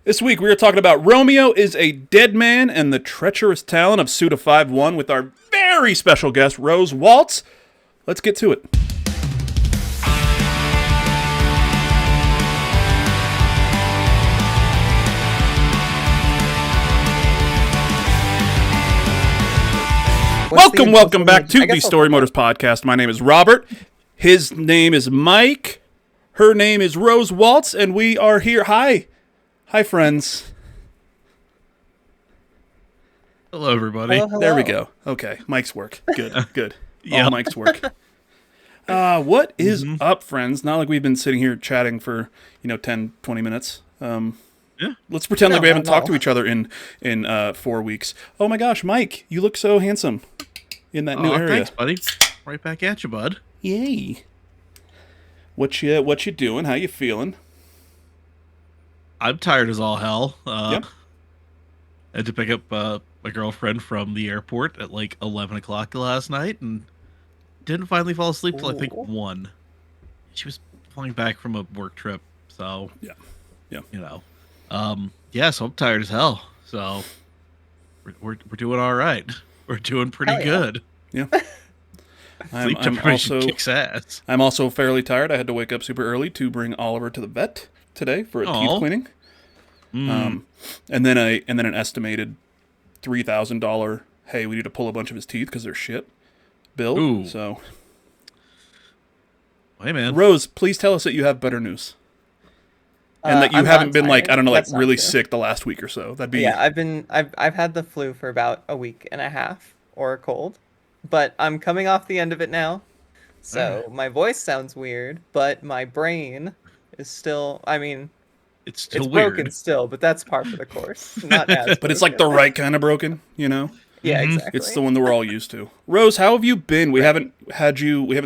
This week we are talking about Romeo is a Dead Man and the treacherous talent of Suda51 with our very special guest, Rose Waltz. Let's get to it. Welcome back to the Storymoders Podcast. My name is Robert. His name is Mike. Her name is Rose Waltz, and we are here. Hi, friends. Hello, everybody. Hello. There we go. Okay, Mike's work. Good. Yeah. All Mike's work. What is up, friends? Not like we've been sitting here chatting for 10, 20 minutes. Let's pretend like we haven't talked to each other in 4 weeks. Oh my gosh, Mike, you look so handsome in that new area. Thanks, buddy. Right back at you, bud. Yay. What you doing? How you feeling? I'm tired as all hell. Yep. I had to pick up my girlfriend from the airport at like 11 o'clock last night and didn't finally fall asleep till I think 1. She was flying back from a work trip, so Yeah. So I'm tired as hell. So we're doing all right. We're doing pretty good. Yeah. Sleep deprivation kicks ass. I'm also fairly tired. I had to wake up super early to bring Oliver to the vet today for a teeth cleaning. And then an estimated $3,000. Hey, we need to pull a bunch of his teeth because they're shit. Bill. Ooh. So, Hey, man. Rose, please tell us that you have better news, and that you I'm haven't not been tired. That's not really true. sick the last week or so. That'd be Yeah, I've had the flu for about a week and a half or a cold, but I'm coming off the end of it now. So my voice sounds weird, but my brain is still. I mean, It's still it's weird. broken still, but that's par for the course. Not as. But it's like the right kind of broken, Yeah, exactly. It's the one that we're all used to. Rose, how have you been? We haven't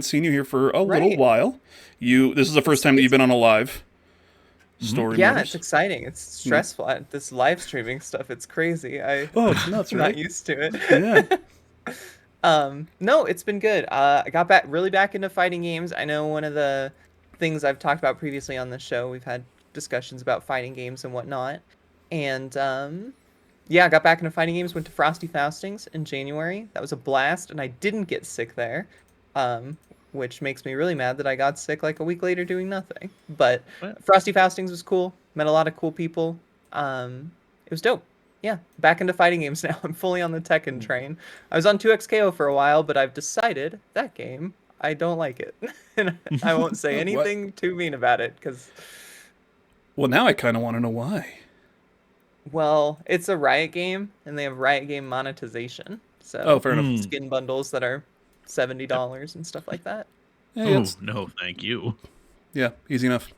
seen you here for a little while. This is the first time that you've been on a live story. Yeah, it's exciting. It's stressful. This live streaming stuff, it's crazy. It's nuts, I'm right? not used to it. Yeah. No, it's been good. I got really back into fighting games. I know one of the things I've talked about previously on the show, we've had discussions about fighting games and whatnot. And I got back into fighting games, went to Frosty Faustings in January. That was a blast, and I didn't get sick there, which makes me really mad that I got sick like a week later doing nothing. But Frosty Faustings was cool. Met a lot of cool people. It was dope. Yeah, back into fighting games now. I'm fully on the Tekken train. I was on 2XKO for a while, but I've decided that game, I don't like it. And I won't say anything too mean about it, because... Well, now I kind of want to know why. Well, it's a Riot game, and they have Riot game monetization. So Oh, fair enough. skin bundles that are $70 and stuff like that. Yeah, No, thank you. Yeah, easy enough.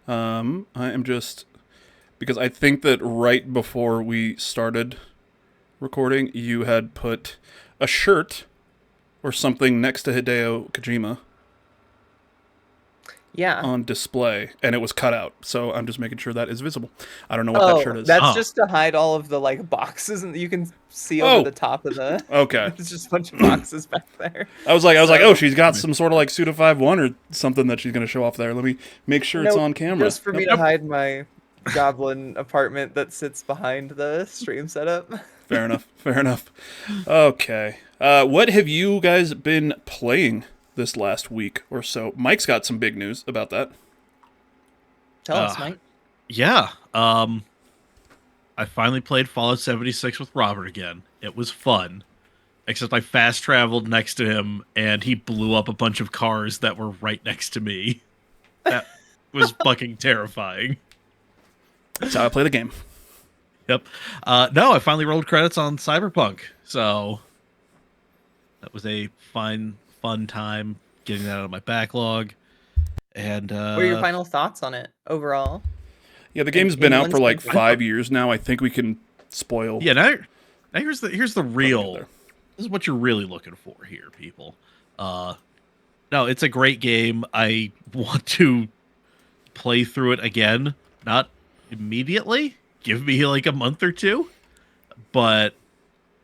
I am just... Because I think that right before we started recording, you had put a shirt or something next to Hideo Kojima on display, and it was cut out. So I'm just making sure that is visible. I don't know what that shirt is. That's just to hide all of the boxes, and you can see over the top of the. Okay. It's just a bunch of boxes back there. I was like, oh, she's got some sort of like Suda51 or something that she's gonna show off there. Let me make sure it's on camera. Just for me to hide my goblin apartment that sits behind the stream setup. Fair enough. Okay. What have you guys been playing this last week or so? Mike's got some big news about that. Tell us, Mike. Yeah. I finally played Fallout 76 with Robert again. It was fun. Except I fast traveled next to him and he blew up a bunch of cars that were right next to me. That was fucking terrifying. That's how I play the game. Yep. No, I finally rolled credits on Cyberpunk. So that was a fun time getting that out of my backlog. And What are your final thoughts on it overall? Yeah, the game's been out for like 5 years now. I think we can spoil. Yeah, now here's the real. There. This is what you're really looking for here, people. No, it's a great game. I want to play through it again. Not immediately. Give me like a month or two. But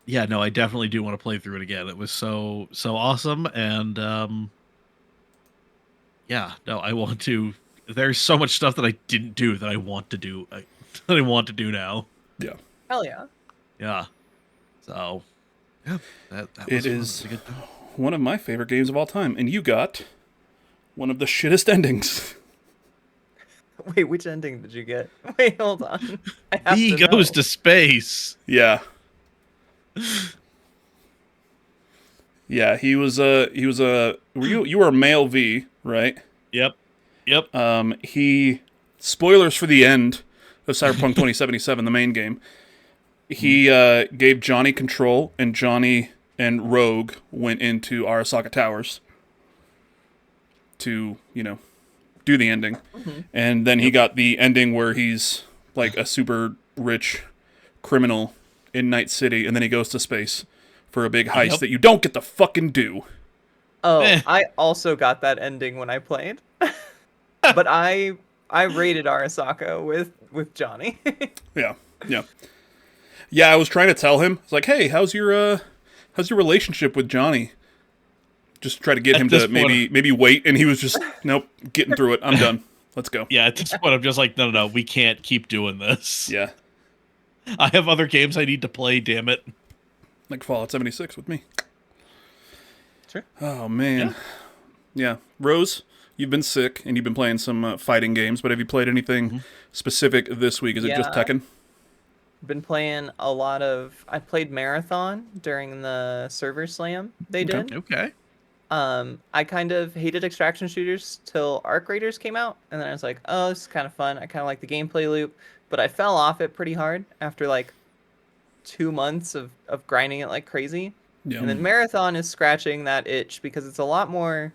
yeah, no, I definitely do want to play through it again. It was so awesome, and yeah, no, I want to there's so much stuff that I didn't do that I want to do. That I want to do now. Yeah. Hell yeah. Yeah. So, yeah, that it is one of my favorite games of all time, and you got one of the shittest endings. Wait, which ending did you get? Wait, hold on. He goes to space. Yeah. Yeah, you were a male V, right? Yep. He, spoilers for the end of Cyberpunk 2077, the main game. He gave Johnny control, and Johnny and Rogue went into Arasaka Towers to, do the ending. Mm-hmm. And then he got the ending where he's like a super rich criminal in Night City, and then he goes to space for a big heist that you don't get to fucking do. Oh, I also got that ending when I played. But I raided Arasaka with Johnny. Yeah. I was trying to tell him. It's like, hey, how's your relationship with Johnny? Just try to get him to maybe wait, and he was just nope, getting through it. I'm done. Let's go. Yeah, at this point, I'm just like, no, we can't keep doing this. Yeah, I have other games I need to play. Damn it, like Fallout 76 with me. Sure. Oh man, yeah. Rose, you've been sick, and you've been playing some fighting games, but have you played anything specific this week? Is it just Tekken? Been playing a lot of. I played Marathon during the server slam they did. Okay. I kind of hated extraction shooters till Arc Raiders came out, and then I was like, oh, this is kind of fun. I kind of like the gameplay loop, but I fell off it pretty hard after like 2 months of grinding it like crazy. Yeah. And then Marathon is scratching that itch because it's a lot more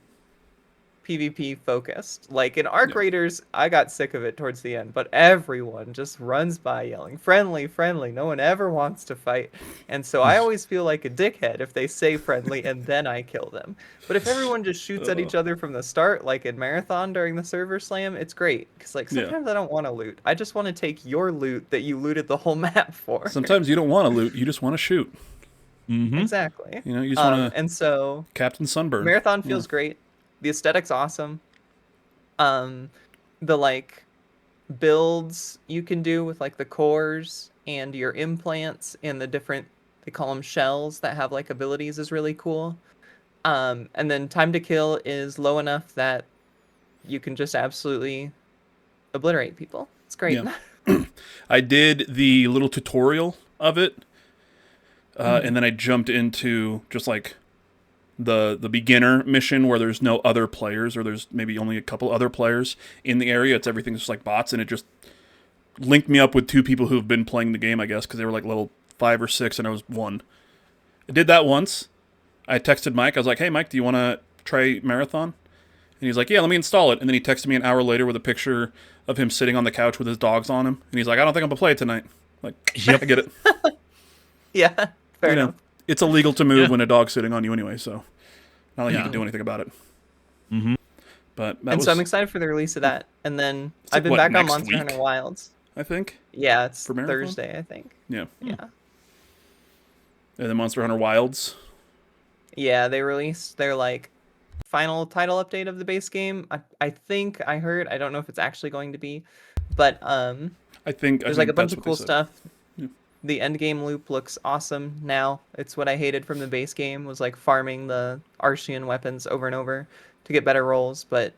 PvP focused. Like in Arc Raiders, I got sick of it towards the end, but everyone just runs by yelling, friendly, friendly. No one ever wants to fight. And so I always feel like a dickhead if they say friendly and then I kill them. But if everyone just shoots at each other from the start, like in Marathon during the server slam, it's great. Because like sometimes I don't want to loot. I just want to take your loot that you looted the whole map for. Sometimes you don't want to loot. You just want to shoot. Mm-hmm. Exactly. You just want to. And so Captain Sunburn. Marathon feels great. The aesthetic's awesome. The like builds you can do with like the cores and your implants and the different, they call them shells that have like abilities, is really cool. And then time to kill is low enough that you can just absolutely obliterate people. It's great. Yeah. I did the little tutorial of it, and then I jumped into just like the beginner mission where there's no other players, or there's maybe only a couple other players in the area. It's everything's just like bots, and it just linked me up with two people who've been playing the game, I guess, because they were like level 5 or 6 and I was 1. I did that once. I texted Mike. I was like, hey Mike, do you want to try Marathon? And he's like, yeah, let me install it. And then he texted me an hour later with a picture of him sitting on the couch with his dogs on him, and he's like, I don't think I'm gonna play it tonight. Like, yep, I get it. Yeah, fair enough. It's illegal to move when a dog's sitting on you anyway, so not like you can do anything about it. Mm-hmm. But so I'm excited for the release of that. And then I've been back on Monster Hunter Wilds. I think. Yeah, it's Thursday, I think. Yeah. Yeah. And then Monster Hunter Wilds. Yeah, they released their like final title update of the base game. I think I heard. I don't know if it's actually going to be, but I think there's like a bunch of cool stuff. Yeah. The end game loop looks awesome now. It's what I hated from the base game, was like farming the Archean weapons over and over to get better rolls, but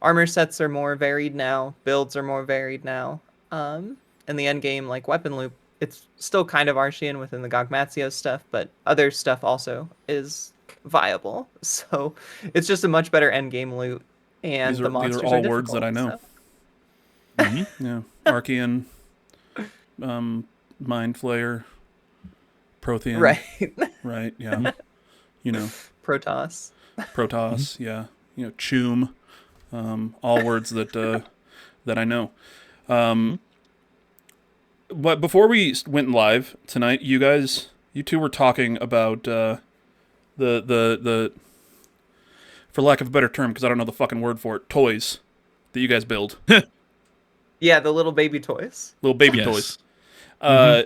armor sets are more varied now, builds are more varied now. And the end game like weapon loop, it's still kind of Archean within the Gogmatzio stuff, but other stuff also is viable. So it's just a much better end game loot, and the monsters these are all words that I know. Mm-hmm. Yeah, Archean, Mind Flayer, Prothean. Right. Yeah. Protoss. Yeah. Choom. All words that I know. But before we went live tonight, you two were talking about the for lack of a better term, because I don't know the fucking word for it, toys that you guys build. Yeah, the little baby toys. Little baby toys. On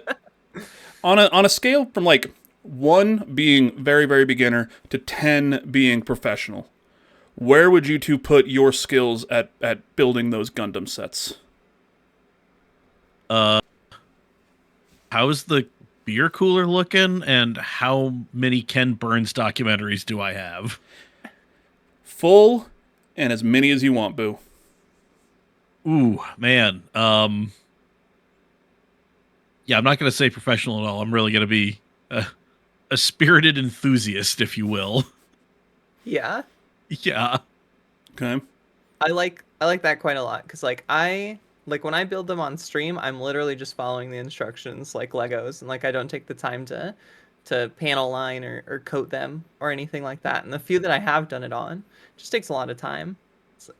a scale from like 1 being very, very beginner to 10 being professional, where would you two put your skills at building those Gundam sets? How's the beer cooler looking, and how many Ken Burns documentaries do I have? Full, and as many as you want, Boo. Ooh, man. Yeah, I'm not going to say professional at all. I'm really going to be a spirited enthusiast, if you will. Yeah. Yeah. Okay. I like that quite a lot because when I build them on stream, I'm literally just following the instructions like Legos, and I don't take the time to panel line or coat them or anything like that. And the few that I have done it on just takes a lot of time.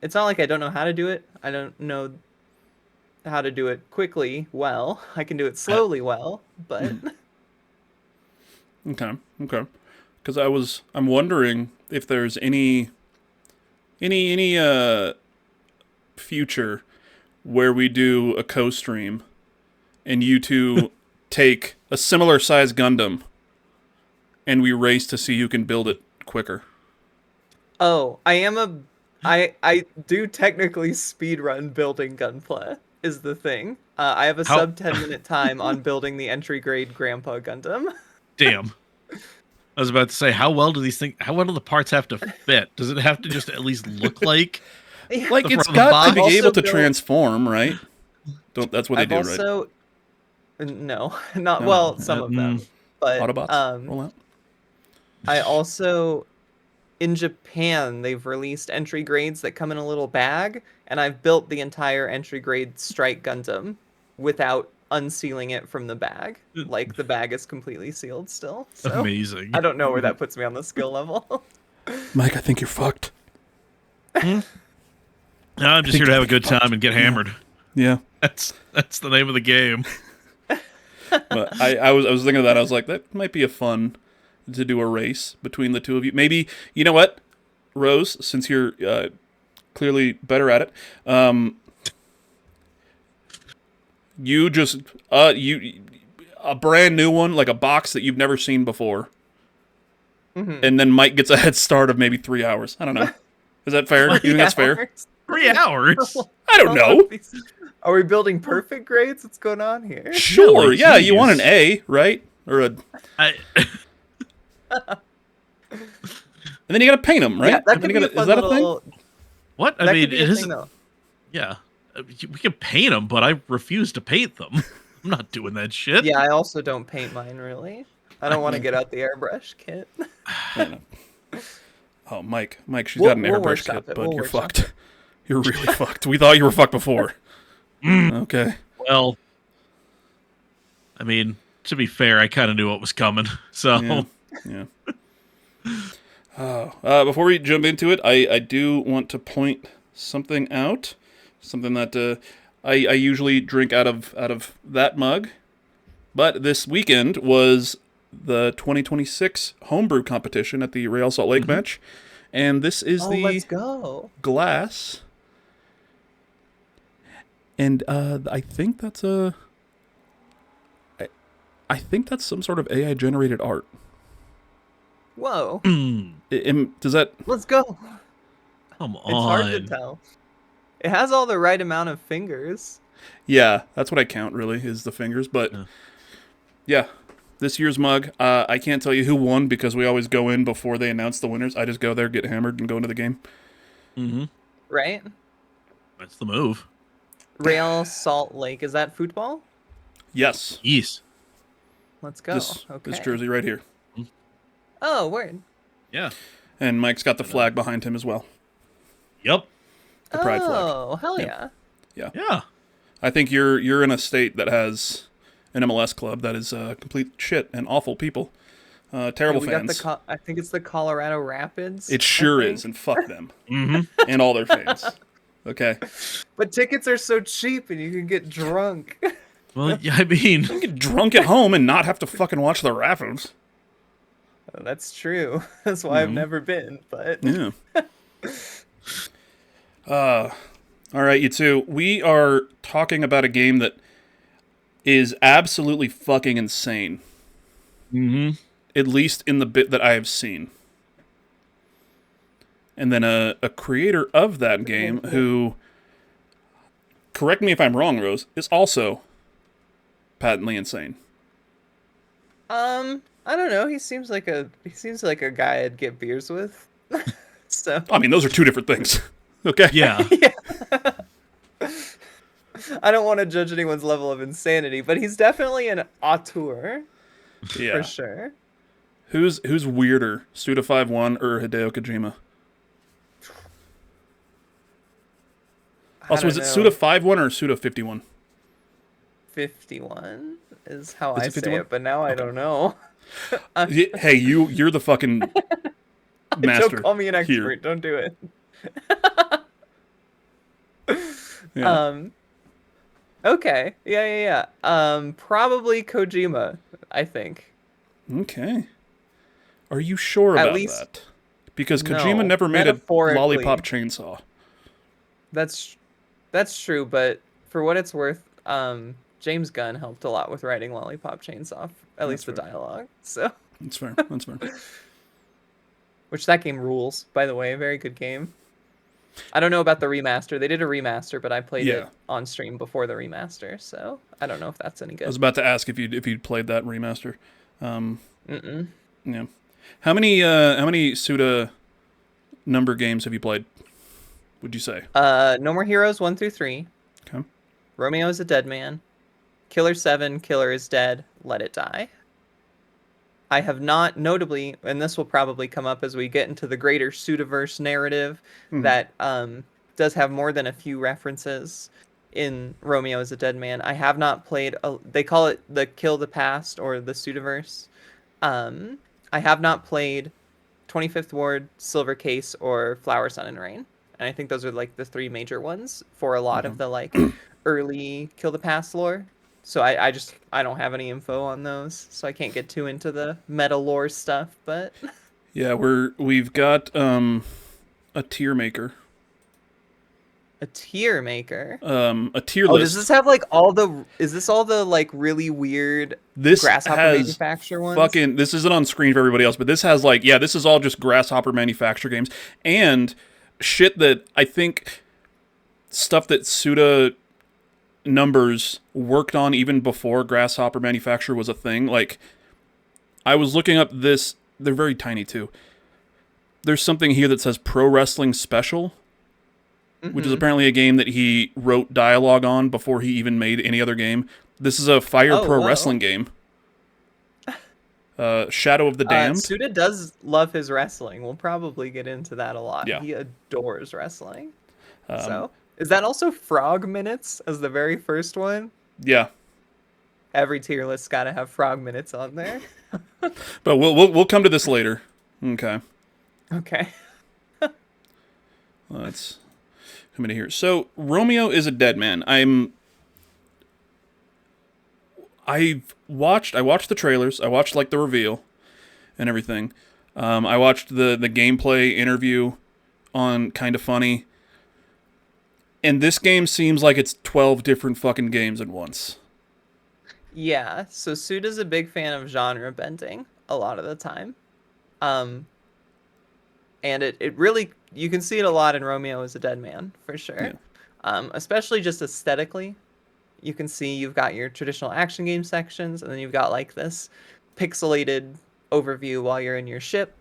It's not like I don't know how to do it. I don't know how to do it quickly well. I can do it slowly well, but Okay. Because I'm wondering if there's any future where we do a co-stream and you two take a similar size Gundam and we race to see who can build it quicker. Oh, I do technically speedrun building Gunpla is the thing. I have a sub 10-minute time on building the entry grade Grandpa Gundam. Damn. I was about to say, how well do the parts have to fit? Does it have to just at least look like? Like it's got to be able to transform, right? That's what they do, right? No, not well. Some of them, but Autobots roll out. I also, in Japan, they've released entry grades that come in a little bag, and I've built the entire entry grade Strike Gundam without unsealing it from the bag. Like the bag is completely sealed still. So amazing. I don't know where that puts me on the skill level. Mike, I think you're fucked. No, I'm just here to have a good time and get hammered. Yeah. That's the name of the game. But I was thinking of that. I was like, that might be a fun to do a race between the two of you. Maybe, you know what, Rose, since you're clearly better at it, you just a brand new one, like a box that you've never seen before, and then Mike gets a head start of maybe 3 hours. I don't know. Is that fair? You think that's fair? 3 hours? I don't know. Are we building perfect grades? What's going on here? Sure. Yeah, you want an A, right? Or a. And then you gotta paint them, right? Yeah, that could be is that a thing? What? I mean, it is. Yeah, we can paint them, but I refuse to paint them. I'm not doing that shit. Yeah, I also don't paint mine, really. I don't want to get out the airbrush kit. Oh, Mike, she's got an airbrush kit, but you're fucked. You're really fucked. We thought you were fucked before. Okay. Well, I mean, to be fair, I kind of knew what was coming, so... Yeah. Before we jump into it, I do want to point something out. Something that I usually drink out of that mug. But this weekend was the 2026 homebrew competition at the Real Salt Lake match. And this is let's go. glass. And I think that's I think that's some sort of AI generated art. Whoa. Does that... Let's go. Come on. It's hard to tell. It has all the right amount of fingers. Yeah, that's what I count, really, is the fingers. But, yeah, this year's mug, I can't tell you who won because we always go in before they announce the winners. I just go there, get hammered, and go into the game. Mm-hmm. Right? That's the move. Real Salt Lake. Is that football? Yes. Yes. Let's go. This jersey right here. Oh, word. Yeah. And Mike's got the flag behind him as well. Yep. The pride flag. Oh, hell yeah. Yeah. I think you're in a state that has an MLS club that is complete shit and awful people. Terrible fans. I think it's the Colorado Rapids. It sure is, and fuck them. And all their fans. Okay. But tickets are so cheap and you can get drunk. Well, yeah, I mean... You can get drunk at home and not have to fucking watch the Rapids. That's true. That's why I've never been, but... Yeah. All right, you two. We are talking about a game that is absolutely fucking insane. At least in the bit that I have seen. and then a creator of that game who, correct me if I'm wrong, Rose, is also patently insane. I don't know. He seems like a guy I'd get beers with. So I mean, those are two different things. Okay. Yeah. yeah. I don't want to judge anyone's level of insanity, but he's definitely an auteur. Yeah. For sure. Who's weirder, Suda51 or Hideo Kojima? Also, is it Suda51 or Suda51? 51 is how Is I it say 51? it, but now I don't know. Hey, you're the fucking master. Don't call me an expert. Here. Don't do it. Yeah. Okay. Yeah. Probably Kojima, I think. Okay. Are you sure At about least- that? Because No, Kojima never made a metaphorically. lollipop chainsaw. That's true, but for what it's worth, James Gunn helped a lot with writing Lollipop Chainsaw, at least the dialogue. So, That's fair. That's fair. which that game rules, by the way, a very good game. I don't know about the remaster. They did a remaster, but I played it on stream before the remaster, so I don't know if that's any good. I was about to ask if you'd played that remaster. Yeah. How many Suda number games have you played? Would you say? No More Heroes 1 through 3. Okay. Romeo is a Dead Man. Killer 7, Killer is Dead, Let It Die. I have not, notably, and this will probably come up as we get into the greater Sudaverse narrative, that does have more than a few references in Romeo is a Dead Man. I have not played, they call it the Kill the Past or the Sudaverse. I have not played 25th Ward, Silver Case, or Flower, Sun, and Rain. And I think those are like the three major ones for a lot of the like early Kill the Past lore. So I don't have any info on those, so I can't get too into the meta lore stuff, but Yeah, we've got a tier maker. a tier maker. A tier Oh, list. does this have like is this all the like really weird This Grasshopper has manufacturer ones? fucking, this isn't on screen for everybody else, but this has like, this is all just Grasshopper manufacturer games and shit that I think stuff that Suda numbers worked on even before Grasshopper manufacturer was a thing. Like, I was looking up this, they're very tiny too. There's something here that says Pro Wrestling Special, which is apparently a game that he wrote dialogue on before he even made any other game. This is a Fire Pro Wrestling game. Shadow of the Damned. Suda does love his wrestling. We'll probably get into that a lot. Yeah. He adores wrestling. So, is that also Frog Minutes as the very first one? Yeah. Every tier list's got to have Frog Minutes on there. But we'll come to this later. Okay. Okay. Let's come into here. So Romeo is a Dead Man. I watched the trailers. I watched like the reveal and everything. I watched the gameplay interview on Kind of Funny. And this game seems like it's 12 different fucking games at once. Yeah, so Suda's a big fan of genre bending a lot of the time. And it really, you can see it a lot in Romeo is a Dead Man, for sure. Yeah. Especially just aesthetically. You can see you've got your traditional action game sections, and then you've got like this pixelated overview while you're in your ship.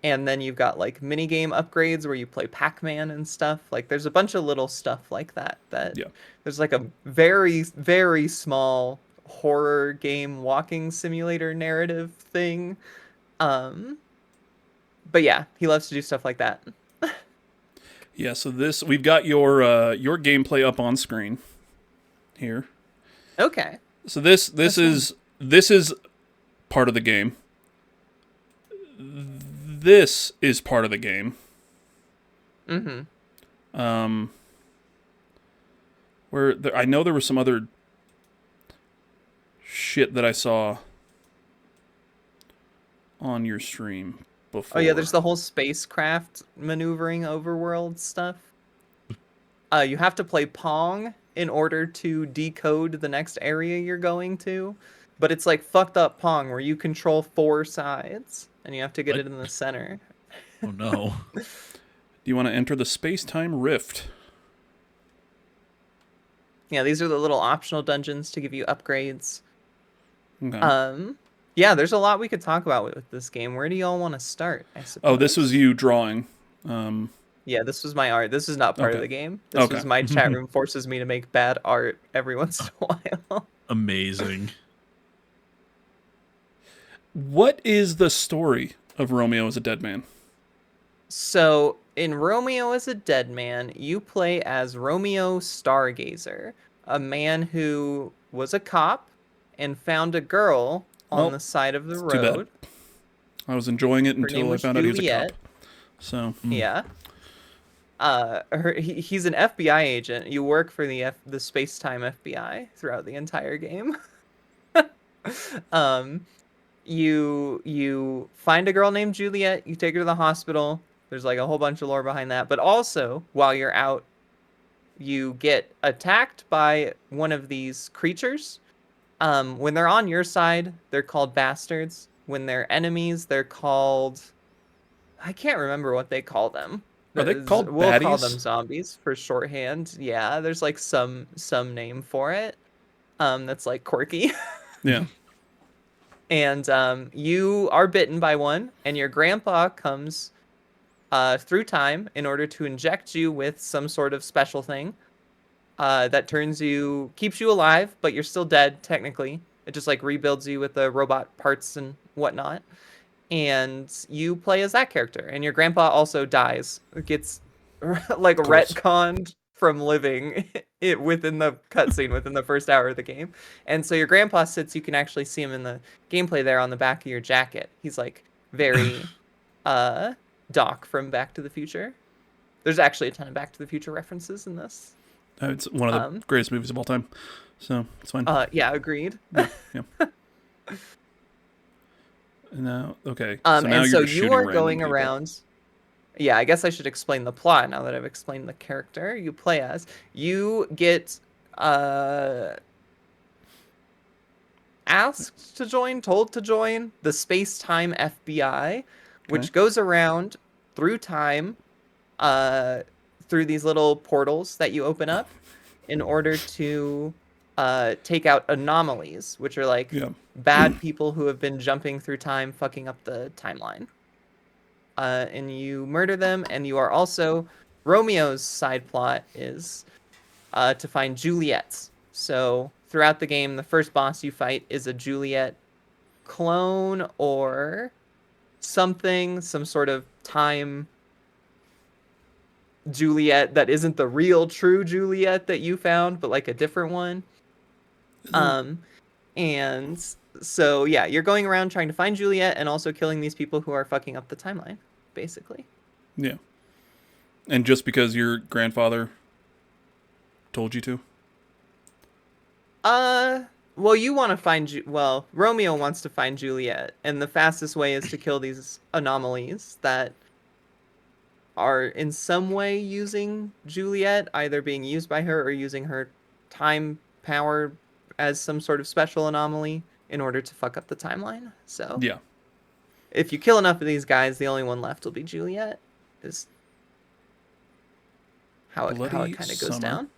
And then you've got like mini game upgrades where you play Pac-Man and stuff. Like there's a bunch of little stuff like that. There's like a very, very small horror game walking simulator narrative thing. But yeah, he loves to do stuff like that. Yeah, so we've got your gameplay up on screen here. Okay. So this is part of the game. This is part of the game. I know there was some other shit that I saw on your stream before. Oh yeah, there's the whole spacecraft maneuvering overworld stuff. You have to play Pong in order to decode the next area you're going to, but it's like fucked up Pong where you control 4 sides and you have to get it in the center. Oh no. Do you want to enter the space-time rift? Yeah, these are the little optional dungeons to give you upgrades. Okay. Yeah, there's a lot we could talk about with this game. Where do y'all want to start, I suppose? Oh, this was you drawing. Yeah, this was my art. This is not part of Okay. the game. This Okay. was my chat room forces me to make bad art every once in a while. Amazing. What is the story of Romeo as a dead man? So, in Romeo as a Dead Man, you play as Romeo Stargazer, a man who was a cop and found a girl on the side of the it's too bad. road. I was enjoying it Her name until I was found out he was a Juliet. cop. So Yeah. He's an FBI agent. You work for the space-time FBI throughout the entire game. You find a girl named Juliet, you take her to the hospital. There's like a whole bunch of lore behind that. But also, while you're out, you get attacked by one of these creatures. When they're on your side, they're called bastards. When they're enemies, they're called... I can't remember what they call them. are they called We'll baddies? call them zombies for shorthand. Yeah, there's like some name for it. That's like quirky. Yeah. And you are bitten by one, and your grandpa comes through time in order to inject you with some sort of special thing that keeps you alive, but you're still dead technically. It just like rebuilds you with the robot parts and whatnot. And you play as that character, and your grandpa also dies. It gets like retconned from living it within the cutscene within the first hour of the game. And so your grandpa sits, you can actually see him in the gameplay there on the back of your jacket. He's like very Doc from Back to the Future. There's actually a ton of Back to the Future references in this. It's one of the greatest movies of all time. So it's fine. Yeah, agreed. Yeah. Now, okay. So now and so you're you are shooting going random people. around. Yeah, I guess I should explain the plot now that I've explained the character you play as. You get asked to join, told to join the space-time FBI, which goes around through time, through these little portals that you open up in order to take out anomalies, which are like bad people who have been jumping through time, fucking up the timeline. And you murder them, and you are also... Romeo's side plot is to find Juliet's. So throughout the game, the first boss you fight is a Juliet clone or something, some sort of time Juliet that isn't the real true Juliet that you found, but like a different one. And so yeah, you're going around trying to find Juliet and also killing these people who are fucking up the timeline, basically. Yeah. And just because your grandfather told you to? Well, you want to find Romeo wants to find Juliet, and the fastest way is to kill these anomalies that are in some way using Juliet, either being used by her or using her time power as some sort of special anomaly in order to fuck up the timeline. So yeah, if you kill enough of these guys, the only one left will be Juliet. Is how it kind of goes down.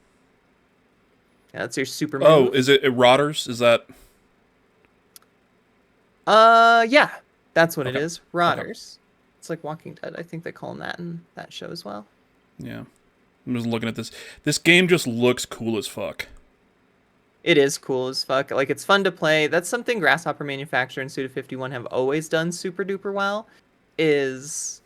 Yeah, that's your super move. Oh, is it Rotters? Is that? Yeah, that's what it is. Rotters. Okay. It's like Walking Dead. I think they call them that in that show as well. Yeah, I'm just looking at this. This game just looks cool as fuck. It is cool as fuck. Like, it's fun to play. That's something Grasshopper Manufacturer and Suda51 have always done super duper well, is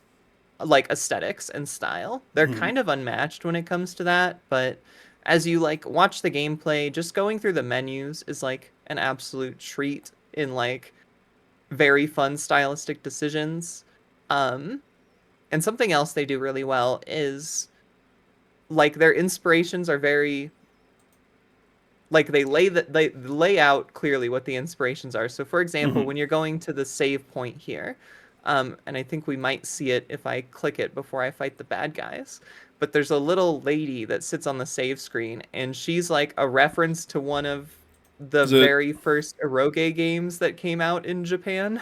like aesthetics and style. They're kind of unmatched when it comes to that, but as you like watch the gameplay, just going through the menus is like an absolute treat in like very fun stylistic decisions. And something else they do really well is like their inspirations are very like they lay out clearly what the inspirations are. So for example, when you're going to the save point here, and I think we might see it if I click it before I fight the bad guys, but there's a little lady that sits on the save screen, and she's like a reference to one of the very first eroge games that came out in Japan.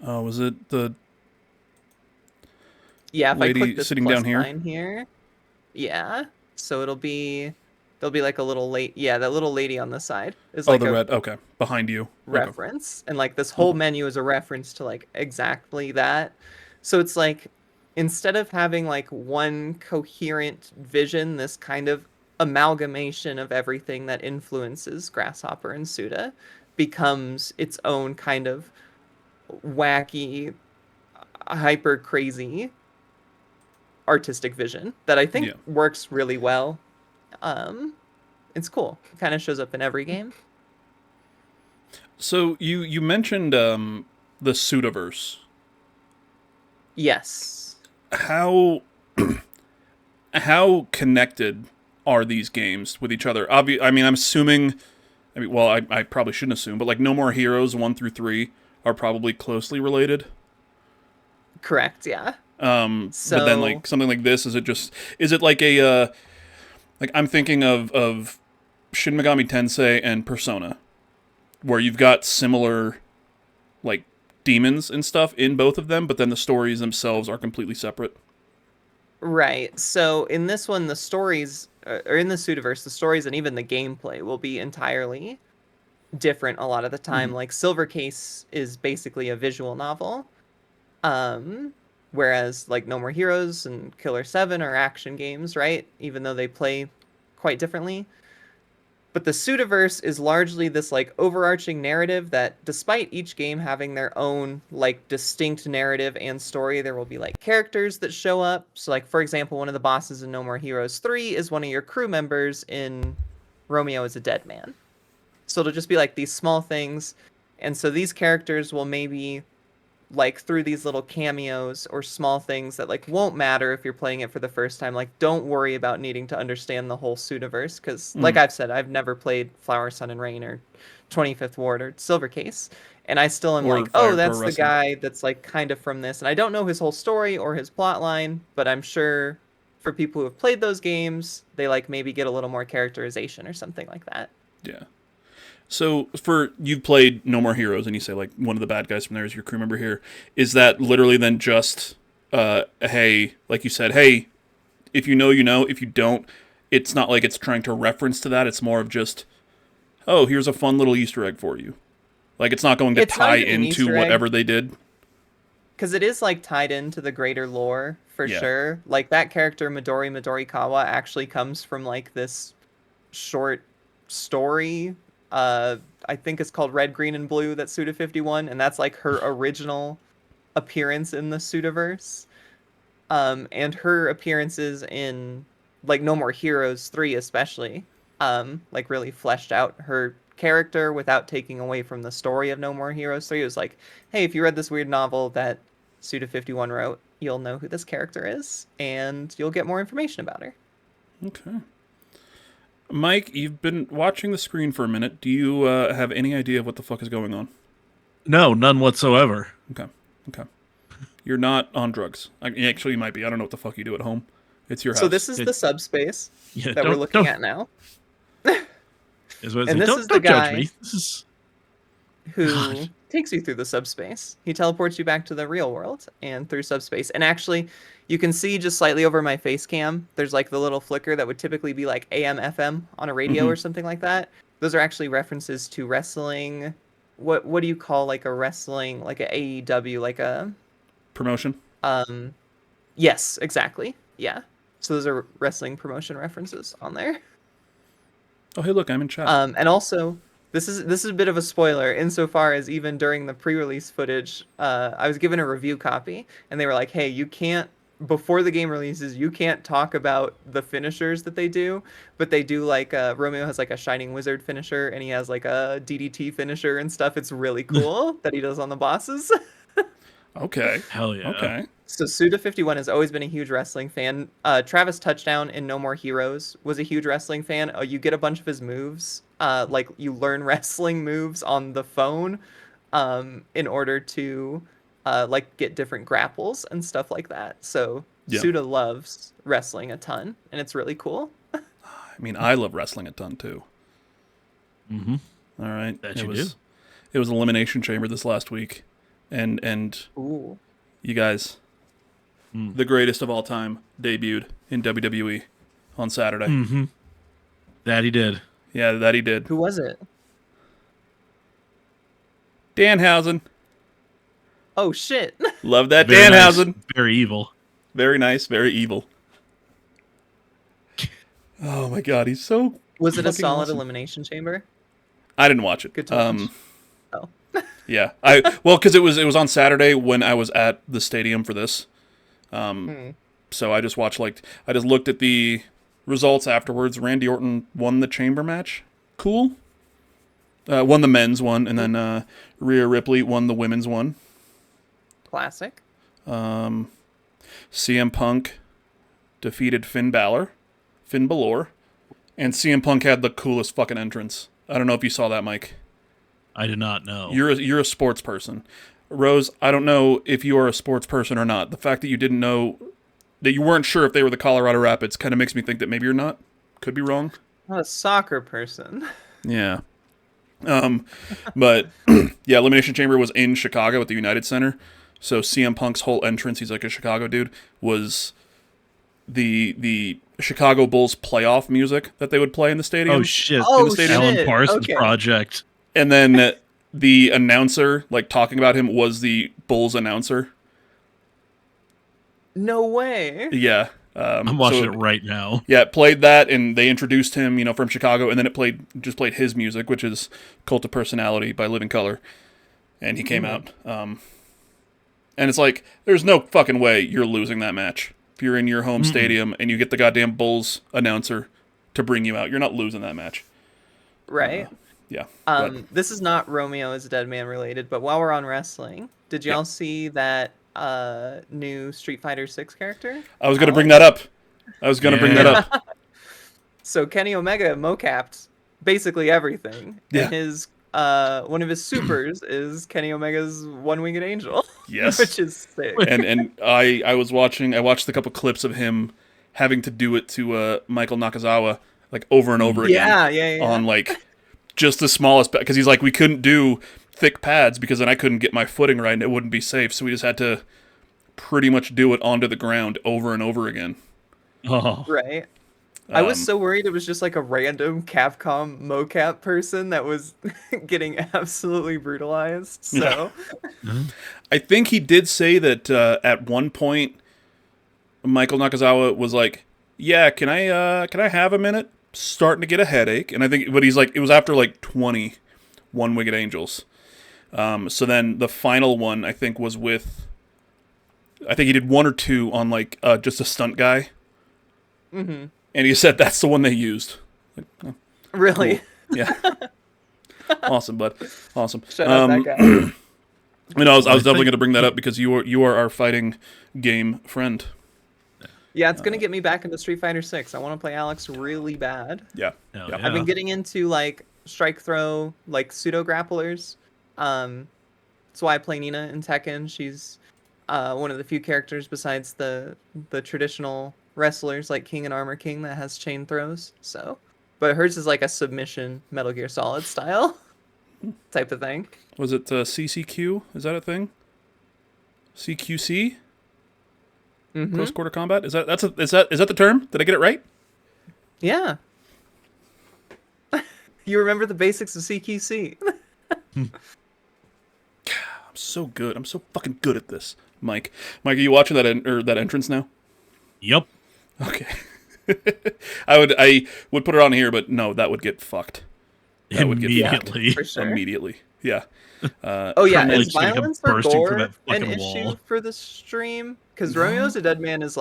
Oh, was it the Yeah, if I lady click this sitting plus down here. sign here, yeah. So there'll be like a little that little lady on the side is Oh, like the a red. Okay, behind you. Okay. reference, and like this whole menu is a reference to like exactly that. So it's like instead of having like one coherent vision, this kind of amalgamation of everything that influences Grasshopper and Suda becomes its own kind of wacky, hyper crazy artistic vision that I think Yeah. works really well. Um, it's cool. It kind of shows up in every game. So you mentioned the Sudaverse. Yes. How how connected are these games with each other? I mean, I'm assuming. Well, I probably shouldn't assume, but like No More Heroes 1 through 3 are probably closely related. Correct. Yeah. But then like something like this, is it like a like I'm thinking of Shin Megami Tensei and Persona, where you've got similar like demons and stuff in both of them, but then the stories themselves are completely separate. Right. So in this one, the stories, or in the Sudaverse, the stories and even the gameplay will be entirely different a lot of the time. Like Silver Case is basically a visual novel, whereas like No More Heroes and Killer 7 are action games, right? Even though they play quite differently. But the Sudaverse is largely this like overarching narrative that despite each game having their own like distinct narrative and story, there will be like characters that show up. So like for example, one of the bosses in No More Heroes 3 is one of your crew members in Romeo is a Dead Man. So it'll just be like these small things. And so these characters will maybe like through these little cameos or small things that like won't matter if you're playing it for the first time. Like don't worry about needing to understand the whole Sudaverse because like I've said, I've never played Flower, Sun and Rain or 25th Ward or Silver Case, and I still am Or like, Fire oh, that's Pro the Wrestling. guy that's like kind of from this, and I don't know his whole story or his plot line, but I'm sure for people who have played those games, they like maybe get a little more characterization or something like that. Yeah. So you've played No More Heroes, and you say like one of the bad guys from there is your crew member here. Is that literally then just hey, like you said, hey, if you know, you know. If you don't, it's not like it's trying to reference to that. It's more of just, oh, here's a fun little Easter egg for you. Like it's not going to tie into whatever they did. Because it is like tied into the greater lore for sure. Like that character Midori Midorikawa actually comes from like this short story. I think it's called Red, Green, and Blue. That's Suda51, and that's like her original appearance in the Sudaverse. And her appearances in like No More Heroes 3 especially, like really fleshed out her character without taking away from the story of No More Heroes 3. It was like, hey, if you read this weird novel that Suda51 wrote, you'll know who this character is, and you'll get more information about her. Okay. Mike, you've been watching the screen for a minute. Do you have any idea of what the fuck is going on? No, none whatsoever. Okay. You're not on drugs. Actually, you might be. I don't know what the fuck you do at home. It's your house. So this is the subspace that we're looking at now. And this is the guy judge me. This is who takes you through the subspace. He teleports you back to the real world and through subspace. And actually, you can see just slightly over my face cam, there's like the little flicker that would typically be like AM, FM on a radio or something like that. Those are actually references to wrestling. What do you call like a wrestling, like a AEW, like a promotion? Yes, exactly. Yeah. So those are wrestling promotion references on there. Oh, hey, look, I'm in chat. And also, this is a bit of a spoiler insofar as even during the pre-release footage, I was given a review copy, and they were like, hey, you can't, before the game releases, you can't talk about the finishers that they do, but they do like, Romeo has like a Shining Wizard finisher, and he has like a DDT finisher and stuff. It's really cool that he does on the bosses. Okay. Hell yeah. Okay. So Suda51 has always been a huge wrestling fan. Travis Touchdown in No More Heroes was a huge wrestling fan. You get a bunch of his moves. Like you learn wrestling moves on the phone in order to like get different grapples and stuff like that. So Suda loves wrestling a ton, and it's really cool. I mean, I love wrestling a ton too. Mm-hmm. All right. That It was Elimination Chamber this last week. And Ooh. you guys, the greatest of all time, debuted in WWE on Saturday. Mm-hmm. That he did. Yeah, that he did. Who was it? Danhausen. Oh shit! Love that Very Danhausen. Nice, very evil. Very nice, very evil. Oh my god, he's so. Was it a fucking solid awesome. elimination chamber? I didn't watch it. Good to watch. Oh. Yeah, because it was on Saturday when I was at the stadium for this. So I just watched I just looked at the results afterwards. Randy Orton won the chamber match. Cool. Won the men's one, and then Rhea Ripley won the women's one. Classic. CM Punk defeated Finn Balor, and CM Punk had the coolest fucking entrance. I don't know if you saw that, Mike. I did not know. You're a sports person. Rose, I don't know if you are a sports person or not. The fact that you didn't know, that you weren't sure if they were the Colorado Rapids kind of makes me think that maybe you're not. Could be wrong. Not a soccer person. Yeah. But yeah, Elimination Chamber was in Chicago at the United Center. So CM Punk's whole entrance, he's like a Chicago dude, was the Chicago Bulls playoff music that they would play in the stadium. Oh shit! Oh, in the stadium. Alan Parsons Okay. project. And then the announcer, talking about him, was the Bulls announcer. No way. Yeah. I'm watching it right now. Yeah, it played that, and they introduced him, from Chicago, and then it played his music, which is Cult of Personality by Living Colour, and he came out. And it's like, there's no fucking way you're losing that match. If you're in your home stadium and you get the goddamn Bulls announcer to bring you out, you're not losing that match. Right. Yeah. This is not Romeo is a Dead Man related, but while we're on wrestling, did y'all see that new Street Fighter 6 character? I was going to bring that up. Bring that up. So Kenny Omega mocapped basically everything. Yeah. And his one of his supers is Kenny Omega's One-Winged Angel. Yes. Which is sick. And I watched a couple clips of him having to do it to Michael Nakazawa over and over again. Yeah. On just the smallest, because he's like, we couldn't do thick pads because then I couldn't get my footing right and it wouldn't be safe. So we just had to pretty much do it onto the ground over and over again. Oh, Right. I was so worried it was just a random Capcom mocap person that was getting absolutely brutalized. So I think he did say that at one point Michael Nakazawa was like, "Yeah, can I have a minute? Starting to get a headache." And I think, but he's like, it was after 20 One-Winged Angels. So then the final one I think was with, I think he did one or two on just a stunt guy. Mm-hmm. And he said that's the one they used. Really? Cool. Yeah. Awesome, bud. Awesome. Shout out that guy. I was definitely going to bring that up because you are our fighting game friend. Yeah, it's gonna get me back into Street Fighter 6. I want to play Alex really bad. Yeah. hell Yeah. yeah. I've been getting into strike throw, pseudo grapplers. That's why I play Nina in Tekken. She's one of the few characters besides the traditional wrestlers like King and Armor King that has chain throws. So, but hers is a submission Metal Gear Solid style type of thing. Was it CCQ? Is that a thing? CQC? Mm-hmm. Close quarter combat? Is that the term? Did I get it right? Yeah. You remember the basics of CQC. I'm so good. I'm so fucking good at this, Mike. Mike, are you watching that entrance now? Yep. Okay. I would put it on here, but no, that would get fucked. That would get fucked. Immediately. For sure. Immediately. Yeah. Oh yeah, Probably is like violence or bursting through gore that an fucking issue wall. for the stream? Because Romeo's a Dead Man is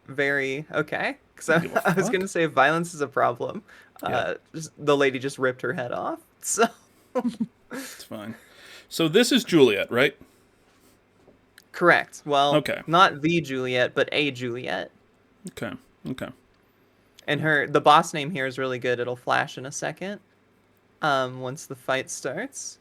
very okay. Because Give a I was fuck. gonna say if violence is a problem, the lady just ripped her head off. So It's fine. So this is Juliet, right? correct. Well, Okay. not the Juliet, but a Juliet. Okay. And the boss name here is really good. It'll flash in a second. Once the fight starts.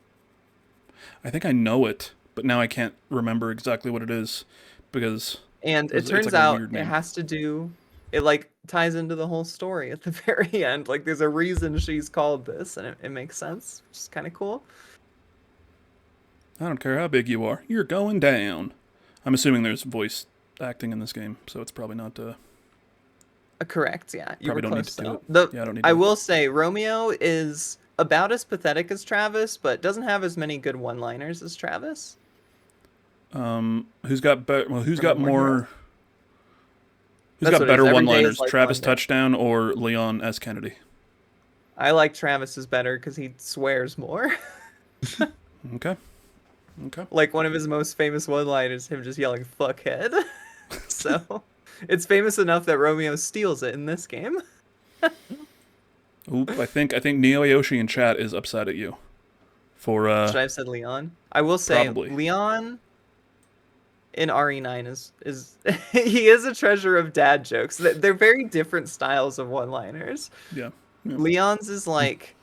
I think I know it, but now I can't remember exactly what it is because And it it's turns a out weird it name. has to do. It ties into the whole story at the very end. There's a reason she's called this, and it makes sense, which is kind of cool. I don't care how big you are, you're going down. I'm assuming there's voice acting in this game, so it's probably not. Correct. Yeah, you probably were don't need close to do it. though. Yeah, I don't need. I will say Romeo is about as pathetic as Travis, but doesn't have as many good one-liners as Travis. Who's got better? Well, who's got more? Who's That's got better one-liners? like Travis Monday. Touchdown or Leon S. Kennedy? I like Travis's better because he swears more. Okay. Like one of his most famous one-liners, him just yelling "fuckhead." So it's famous enough that Romeo steals it in this game. Oop, I think Neo Aoshi in chat is upset at you. For Should I have said Leon? I will say probably. Leon in RE9 is he is a treasure of dad jokes. They're very different styles of one-liners. Yeah. Leon's is like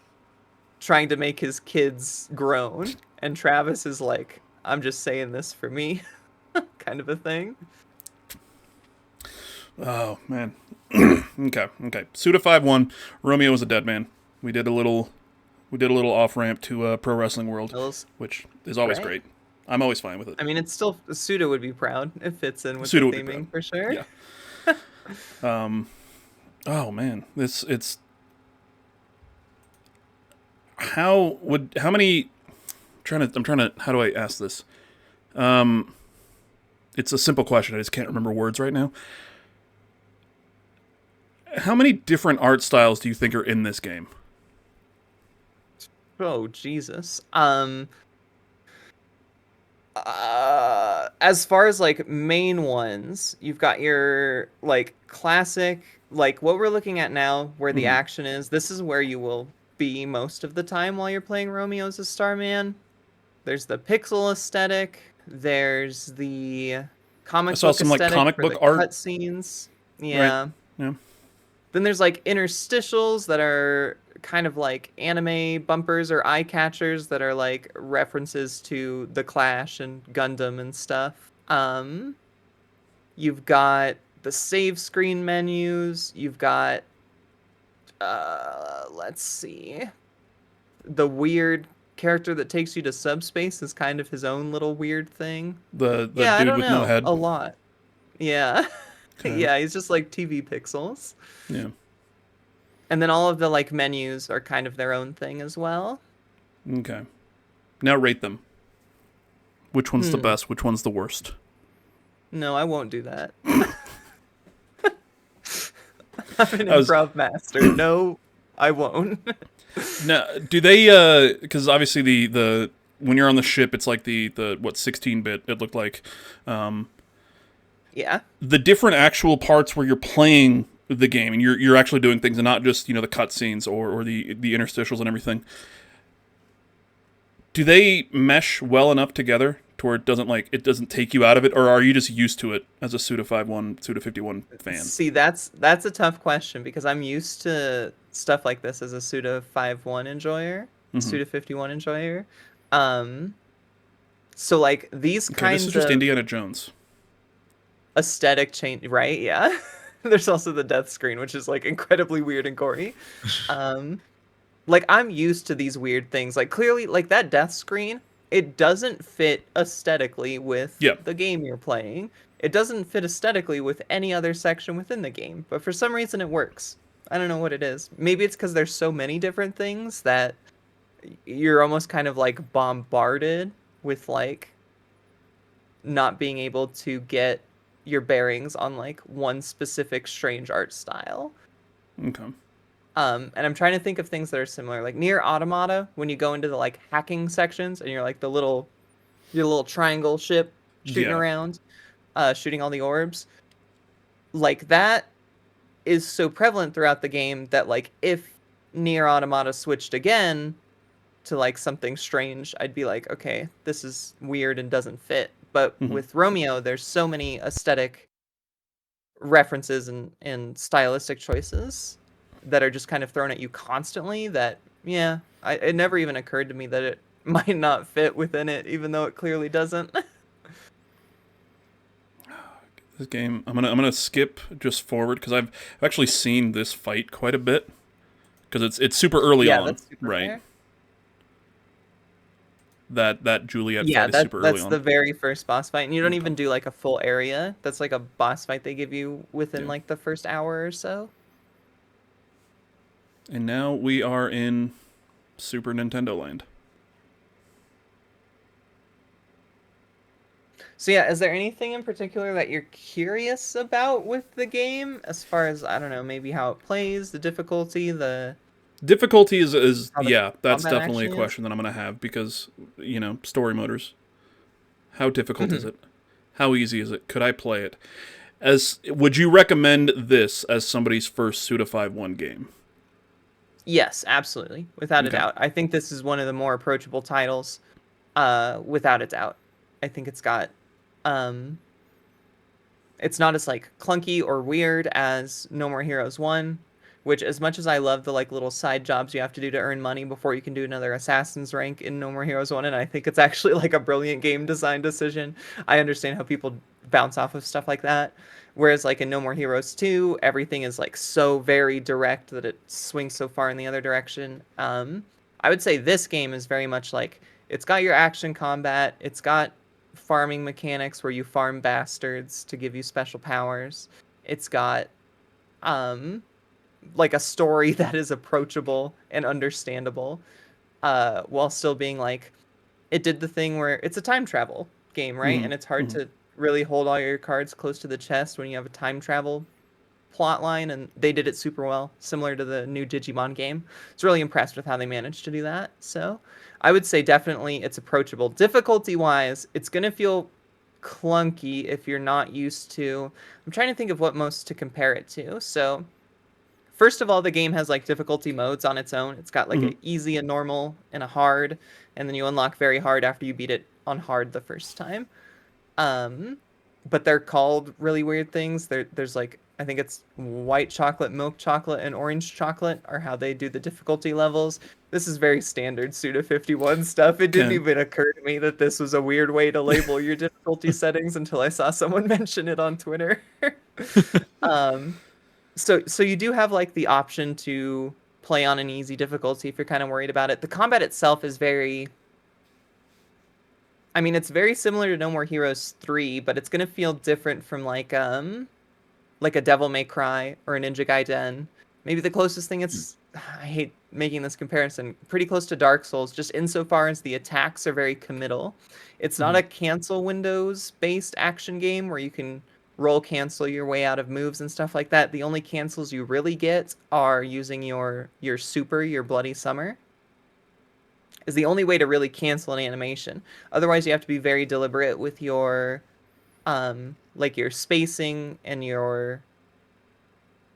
trying to make his kids grown, and Travis is like, I'm just saying this for me, kind of a thing. Oh man. Okay. Suda51, Romeo is a dead man. We did a little off ramp to Pro Wrestling World, which is always great. I'm always fine with it. I mean, it's still Suda would be proud. It fits in with Suda the theming for sure. Yeah. Oh man, it's. How many? I'm trying to. How do I ask this? It's a simple question. I just can't remember words right now. How many different art styles do you think are in this game? Oh Jesus. As far as like main ones, you've got your like classic, like what we're looking at now, where the action is. This is where you will be most of the time while you're playing Romeo as a Starman. There's the pixel aesthetic. There's the comic book aesthetic, like comic book art cutscenes. Yeah. Right. Yeah. Then there's like interstitials that are kind of like anime bumpers or eye catchers that are like references to The Clash and Gundam and stuff. You've got the save screen menus. You've got let's see. The weird character that takes you to subspace is kind of his own little weird thing. The dude with no head. A lot. Yeah. Okay. Yeah, he's just like TV pixels. Yeah. And then all of the like menus are kind of their own thing as well. Okay. Now rate them. Which one's the best? Which one's the worst? No, I won't do that. I'm an improv master. No, I won't. Now, do they? Because obviously the when you're on the ship, it's like the 16-bit. It looked like. Yeah. The different actual parts where you're playing the game and you're actually doing things and not just the cutscenes or the interstitials and everything. Do they mesh well enough together to where it doesn't take you out of it, or are you just used to it as a Suda51 fan? See, that's a tough question because I'm used to stuff like this as a Suda51 enjoyer, Suda51 enjoyer. So like these kinds this is just of Indiana Jones. Aesthetic change, right? Yeah. There's also the death screen, which is like incredibly weird and gory. Like I'm used to these weird things. Like clearly, like that death screen, it doesn't fit aesthetically with the game you're playing. It doesn't fit aesthetically with any other section within the game. But for some reason, it works. I don't know what it is. Maybe it's because there's so many different things that you're almost kind of like bombarded with like not being able to get your bearings on like one specific strange art style. Okay. And I'm trying to think of things that are similar, like Nier Automata, when you go into the like hacking sections and you're like your little triangle ship shooting around, shooting all the orbs. Like that is so prevalent throughout the game that like if Nier Automata switched again to like something strange, I'd be like, okay, this is weird and doesn't fit. But with Romeo, there's so many aesthetic references and stylistic choices that are just kind of thrown at you constantly that, it never even occurred to me that it might not fit within it, even though it clearly doesn't. This game, I'm gonna skip just forward because I've actually seen this fight quite a bit because it's super early on, that's super right? fair. that Juliet Yeah, fight is super early that's on. the very first boss fight, and you don't Okay. even do like a full area. That's like a boss fight they give you within like the first hour or so. And now we are in Super Nintendo Land. So yeah, is there anything in particular that you're curious about with the game, as far as, I don't know, maybe how it plays, the difficulty, the Difficulty is how the yeah, that's combat definitely a action is? question that I'm going to have because, story motors. How difficult is it? How easy is it? Could I play it? Would you recommend this as somebody's first Suda51 game? Yes, absolutely, without a Okay. doubt. I think this is one of the more approachable titles, without a doubt. I think it's got, um, it's not as like clunky or weird as No More Heroes 1, which, as much as I love the like little side jobs you have to do to earn money before you can do another assassin's rank in No More Heroes 1, and I think it's actually like a brilliant game design decision. I understand how people bounce off of stuff like that. Whereas like in No More Heroes 2, everything is like so very direct that it swings so far in the other direction. I would say this game is very much like, it's got your action combat, it's got farming mechanics where you farm bastards to give you special powers. It's got um like a story that is approachable and understandable, while still being like, it did the thing where it's a time travel game, right? Mm-hmm. And it's hard to really hold all your cards close to the chest when you have a time travel plot line, and they did it super well, similar to the new Digimon game. It's really impressed with how they managed to do that. So I would say definitely it's approachable. Difficulty wise, it's gonna feel clunky if you're not used to, I'm trying to think of what most to compare it to. So first of all, the game has like difficulty modes on its own. It's got like Mm-hmm. a easy, a normal, and a hard, and then you unlock very hard after you beat it on hard the first time. Um, but they're called really weird things. There's like, I think it's white chocolate, milk chocolate, and orange chocolate are how they do the difficulty levels. This is very standard Suda51 stuff. It didn't Okay. even occur to me that this was a weird way to label your difficulty settings until I saw someone mention it on Twitter. um, so you do have like the option to play on an easy difficulty if you're kind of worried about it. The combat itself is very, I mean, it's very similar to No More Heroes 3, but it's gonna feel different from like a Devil May Cry or a Ninja Gaiden. Maybe the closest thing, it's, I hate making this comparison, pretty close to Dark Souls, just insofar as the attacks are very committal. It's not a cancel windows based action game where you can roll cancel your way out of moves and stuff like that. The only cancels you really get are using your super, your Bloody Summer, is the only way to really cancel an animation. Otherwise, you have to be very deliberate with your like your spacing and your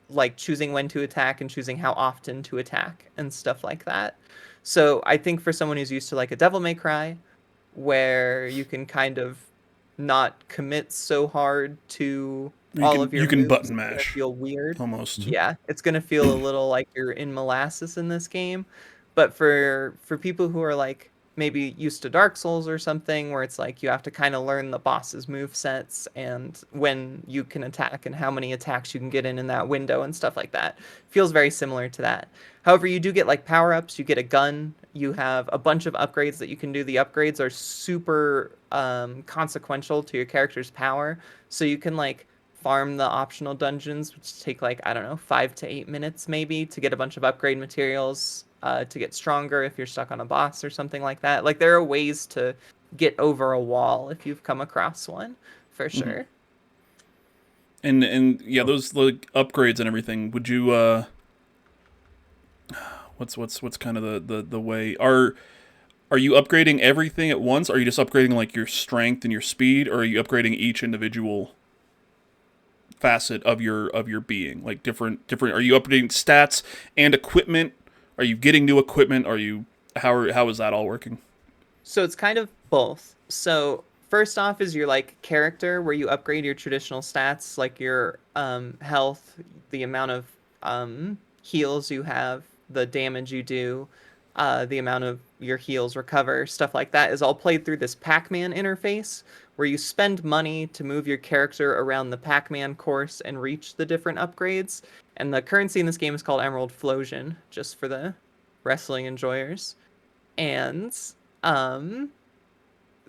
like choosing when to attack and choosing how often to attack and stuff like that. So I think for someone who's used to like a Devil May Cry, where you can kind of not commit so hard to all of your You can moves, button it's gonna mash feel weird. almost. Yeah, it's gonna feel a little like you're in molasses in this game. But for people who are like maybe used to Dark Souls or something, where it's like you have to kind of learn the boss's move sets and when you can attack and how many attacks you can get in that window and stuff like that, feels very similar to that. However, you do get like power ups. You get a gun. You have a bunch of upgrades that you can do. The upgrades are super consequential to your character's power, so you can like farm the optional dungeons, which take like, I don't know, 5 to 8 minutes maybe to get a bunch of upgrade materials, to get stronger if you're stuck on a boss or something like that. Like there are ways to get over a wall if you've come across one, for sure. And yeah, those like upgrades and everything. Would you what's kind of the way are you upgrading everything at once? Are you just upgrading like your strength and your speed, or are you upgrading each individual facet of your being? Like different are you updating stats and equipment? Are you getting new equipment? How is that all working? So it's kind of both. So first off is your like character, where you upgrade your traditional stats, like your health, the amount of heals you have, the damage you do, the amount of your heals recover, stuff like that is all played through this Pac-Man interface, where you spend money to move your character around the Pac-Man course and reach the different upgrades. And the currency in this game is called Emerald Flosion, just for the wrestling enjoyers. And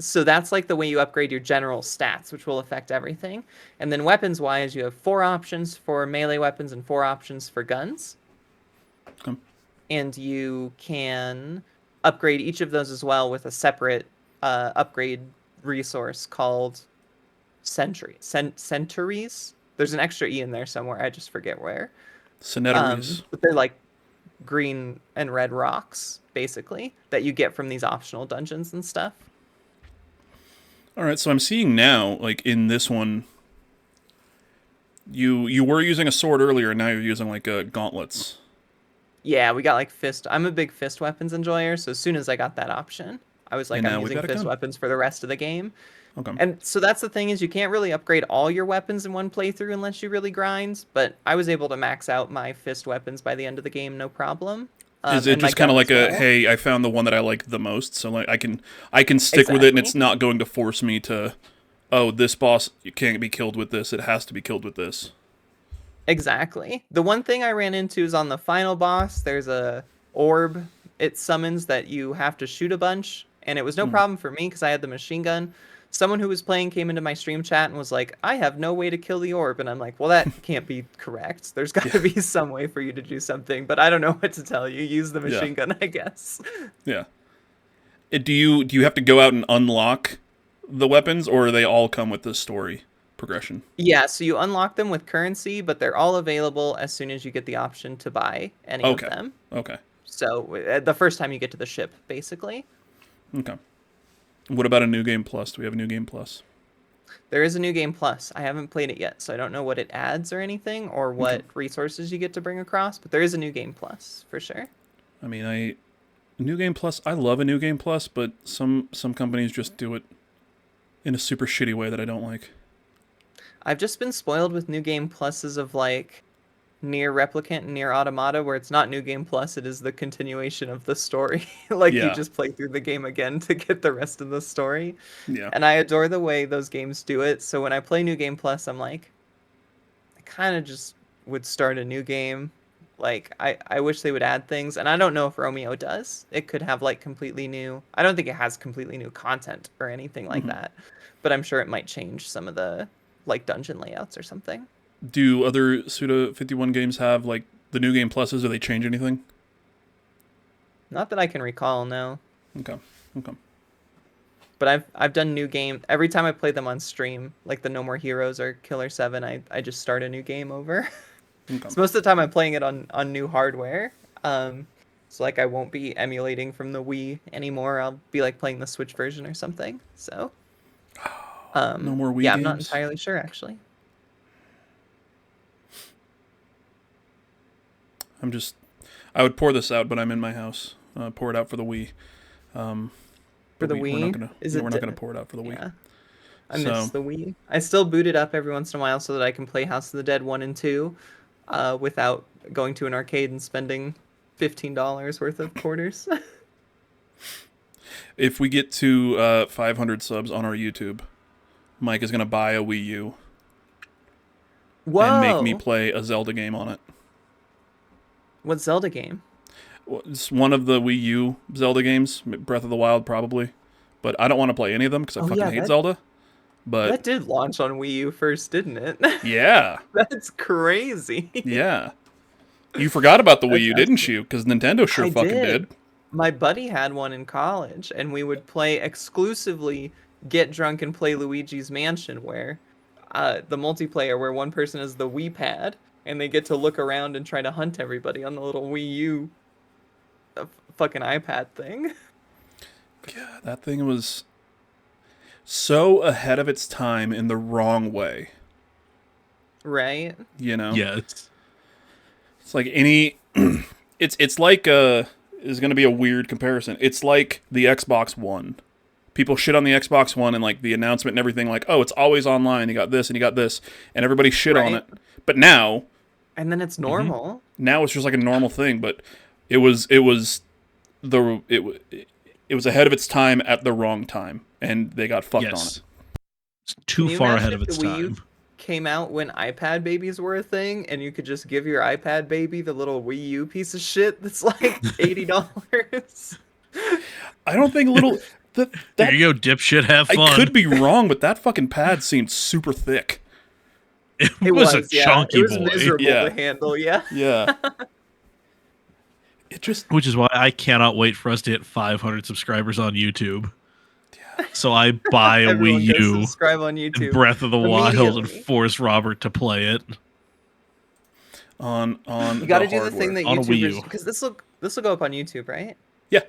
So that's like the way you upgrade your general stats, which will affect everything. And then weapons-wise, you have 4 options for melee weapons and 4 options for guns. Okay. And you can upgrade each of those as well with a separate upgrade resource called Centuries. There's an extra E in there somewhere. I just forget where. Centuries. But they're like green and red rocks, basically, that you get from these optional dungeons and stuff. All right, so I'm seeing now, like in this one, you were using a sword earlier, and now you're using like gauntlets. Yeah, we got like fist. I'm a big fist weapons enjoyer, so as soon as I got that option, I was like, I'm using fist weapons for the rest of the game. Okay. And so that's the thing, is you can't really upgrade all your weapons in one playthrough unless you really grind, but I was able to max out my fist weapons by the end of the game, no problem. Is it just kind of like hey, I found the one that I like the most, so like I can stick with it, and it's not going to force me to, oh, this boss, you can't be killed with this, it has to be killed with this. Exactly. The one thing I ran into is on the final boss, there's a orb it summons that you have to shoot a bunch, and it was no problem for me because I had the machine gun. Someone who was playing came into my stream chat and was like, I have no way to kill the orb. And I'm like, well, that can't be correct. There's got to be some way for you to do something, but I don't know what to tell you. Use the machine gun, I guess. Yeah. Do you have to go out and unlock the weapons, or do they all come with the story progression? Yeah, so you unlock them with currency, but they're all available as soon as you get the option to buy any of them. Okay. So the first time you get to the ship, basically. Okay. What about a New Game Plus? Do we have a New Game Plus? There is a New Game Plus. I haven't played it yet, so I don't know what it adds or anything, or what resources you get to bring across, but there is a New Game Plus, for sure. I mean, New Game Plus, I love a New Game Plus, but some companies just do it in a super shitty way that I don't like. I've just been spoiled with New Game Pluses of, like, Nier Replicant and Nier Automata, where it's not New Game Plus, it is the continuation of the story. You just play through the game again to get the rest of the story. Yeah. And I adore the way those games do it, so when I play New Game Plus, I'm like, I kind of just would start a new game. Like, I wish they would add things, and I don't know if Romeo does. It could have, like, completely new... I don't think it has completely new content or anything like that, but I'm sure it might change some of the, like, dungeon layouts or something. Do other Suda51 games have, like, the New Game Pluses, or they change anything? Not that I can recall, no. Okay. But I've done new game... Every time I play them on stream, like the No More Heroes or Killer 7, I just start a new game over. Okay. So most of the time I'm playing it on new hardware. So, like, I won't be emulating from the Wii anymore. I'll be, like, playing the Switch version or something. So... no more Wii games? I'm not entirely sure, actually. I would pour this out, but I'm in my house. Pour it out for the Wii. For the Wii? We're not gonna pour it out for the Wii. Yeah. I miss the Wii. I still boot it up every once in a while so that I can play House of the Dead 1 and 2 without going to an arcade and spending $15 worth of quarters. If we get to 500 subs on our YouTube, Mike is gonna buy a Wii U. Whoa! And make me play a Zelda game on it. What Zelda game? Well, it's one of the Wii U Zelda games, Breath of the Wild probably, but I don't want to play any of them because I fucking hate Zelda. But that did launch on Wii U first, didn't it? Yeah. That's crazy. Yeah. You forgot about the Wii U, didn't you? Because Nintendo sure fucking did. My buddy had one in college, and we would play exclusively Get Drunk and Play Luigi's Mansion, where the multiplayer where one person is the Wii pad, and they get to look around and try to hunt everybody on the little Wii U fucking iPad thing. Yeah, that thing was so ahead of its time in the wrong way. Right? You know? Yeah. It's like any... it's like is going to be a weird comparison. It's like the Xbox One. People shit on the Xbox One and like the announcement and everything, like, oh, it's always online. You got this and you got this, and everybody shit on it. But now, and then it's normal. Now it's just like a normal thing. But it was ahead of its time at the wrong time, and they got fucked on it. It's too far ahead of its time. Wii U came out when iPad babies were a thing, and you could just give your iPad baby the little Wii U piece of shit that's like $80. I don't think little. There you go, dipshit. Have fun. I could be wrong, but that fucking pad seemed super thick. It was a chunky boy. It was boy. miserable to handle. Yeah. Yeah. It just. Which is why I cannot wait for us to hit 500 subscribers on YouTube. Yeah. So I buy a Wii U, subscribe on YouTube, and Breath of the Wild, and force Robert to play it. On you got to do hardware. the thing that YouTubers, because this will go up on YouTube, right? Yeah.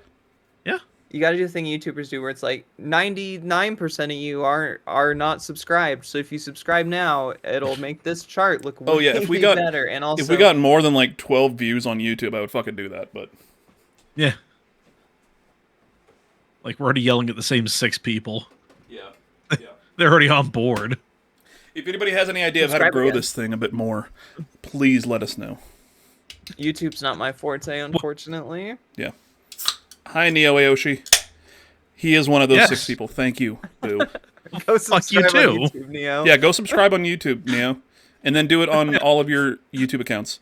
You got to do the thing YouTubers do where it's like 99% of you are not subscribed. So if you subscribe now, it'll make this chart look way if we got better. And also, if we got more than like 12 views on YouTube, I would fucking do that. But yeah, like we're already yelling at the same 6 people. Yeah. They're already on board. If anybody has any idea of how to grow this thing a bit more, please let us know. YouTube's not my forte, unfortunately. Yeah. Hi, Neo Aoshi. He is one of those 6 people. Thank you, Boo. Go subscribe Fuck you too. on YouTube, Neo. Yeah, go subscribe on YouTube, Neo. And then do it on all of your YouTube accounts.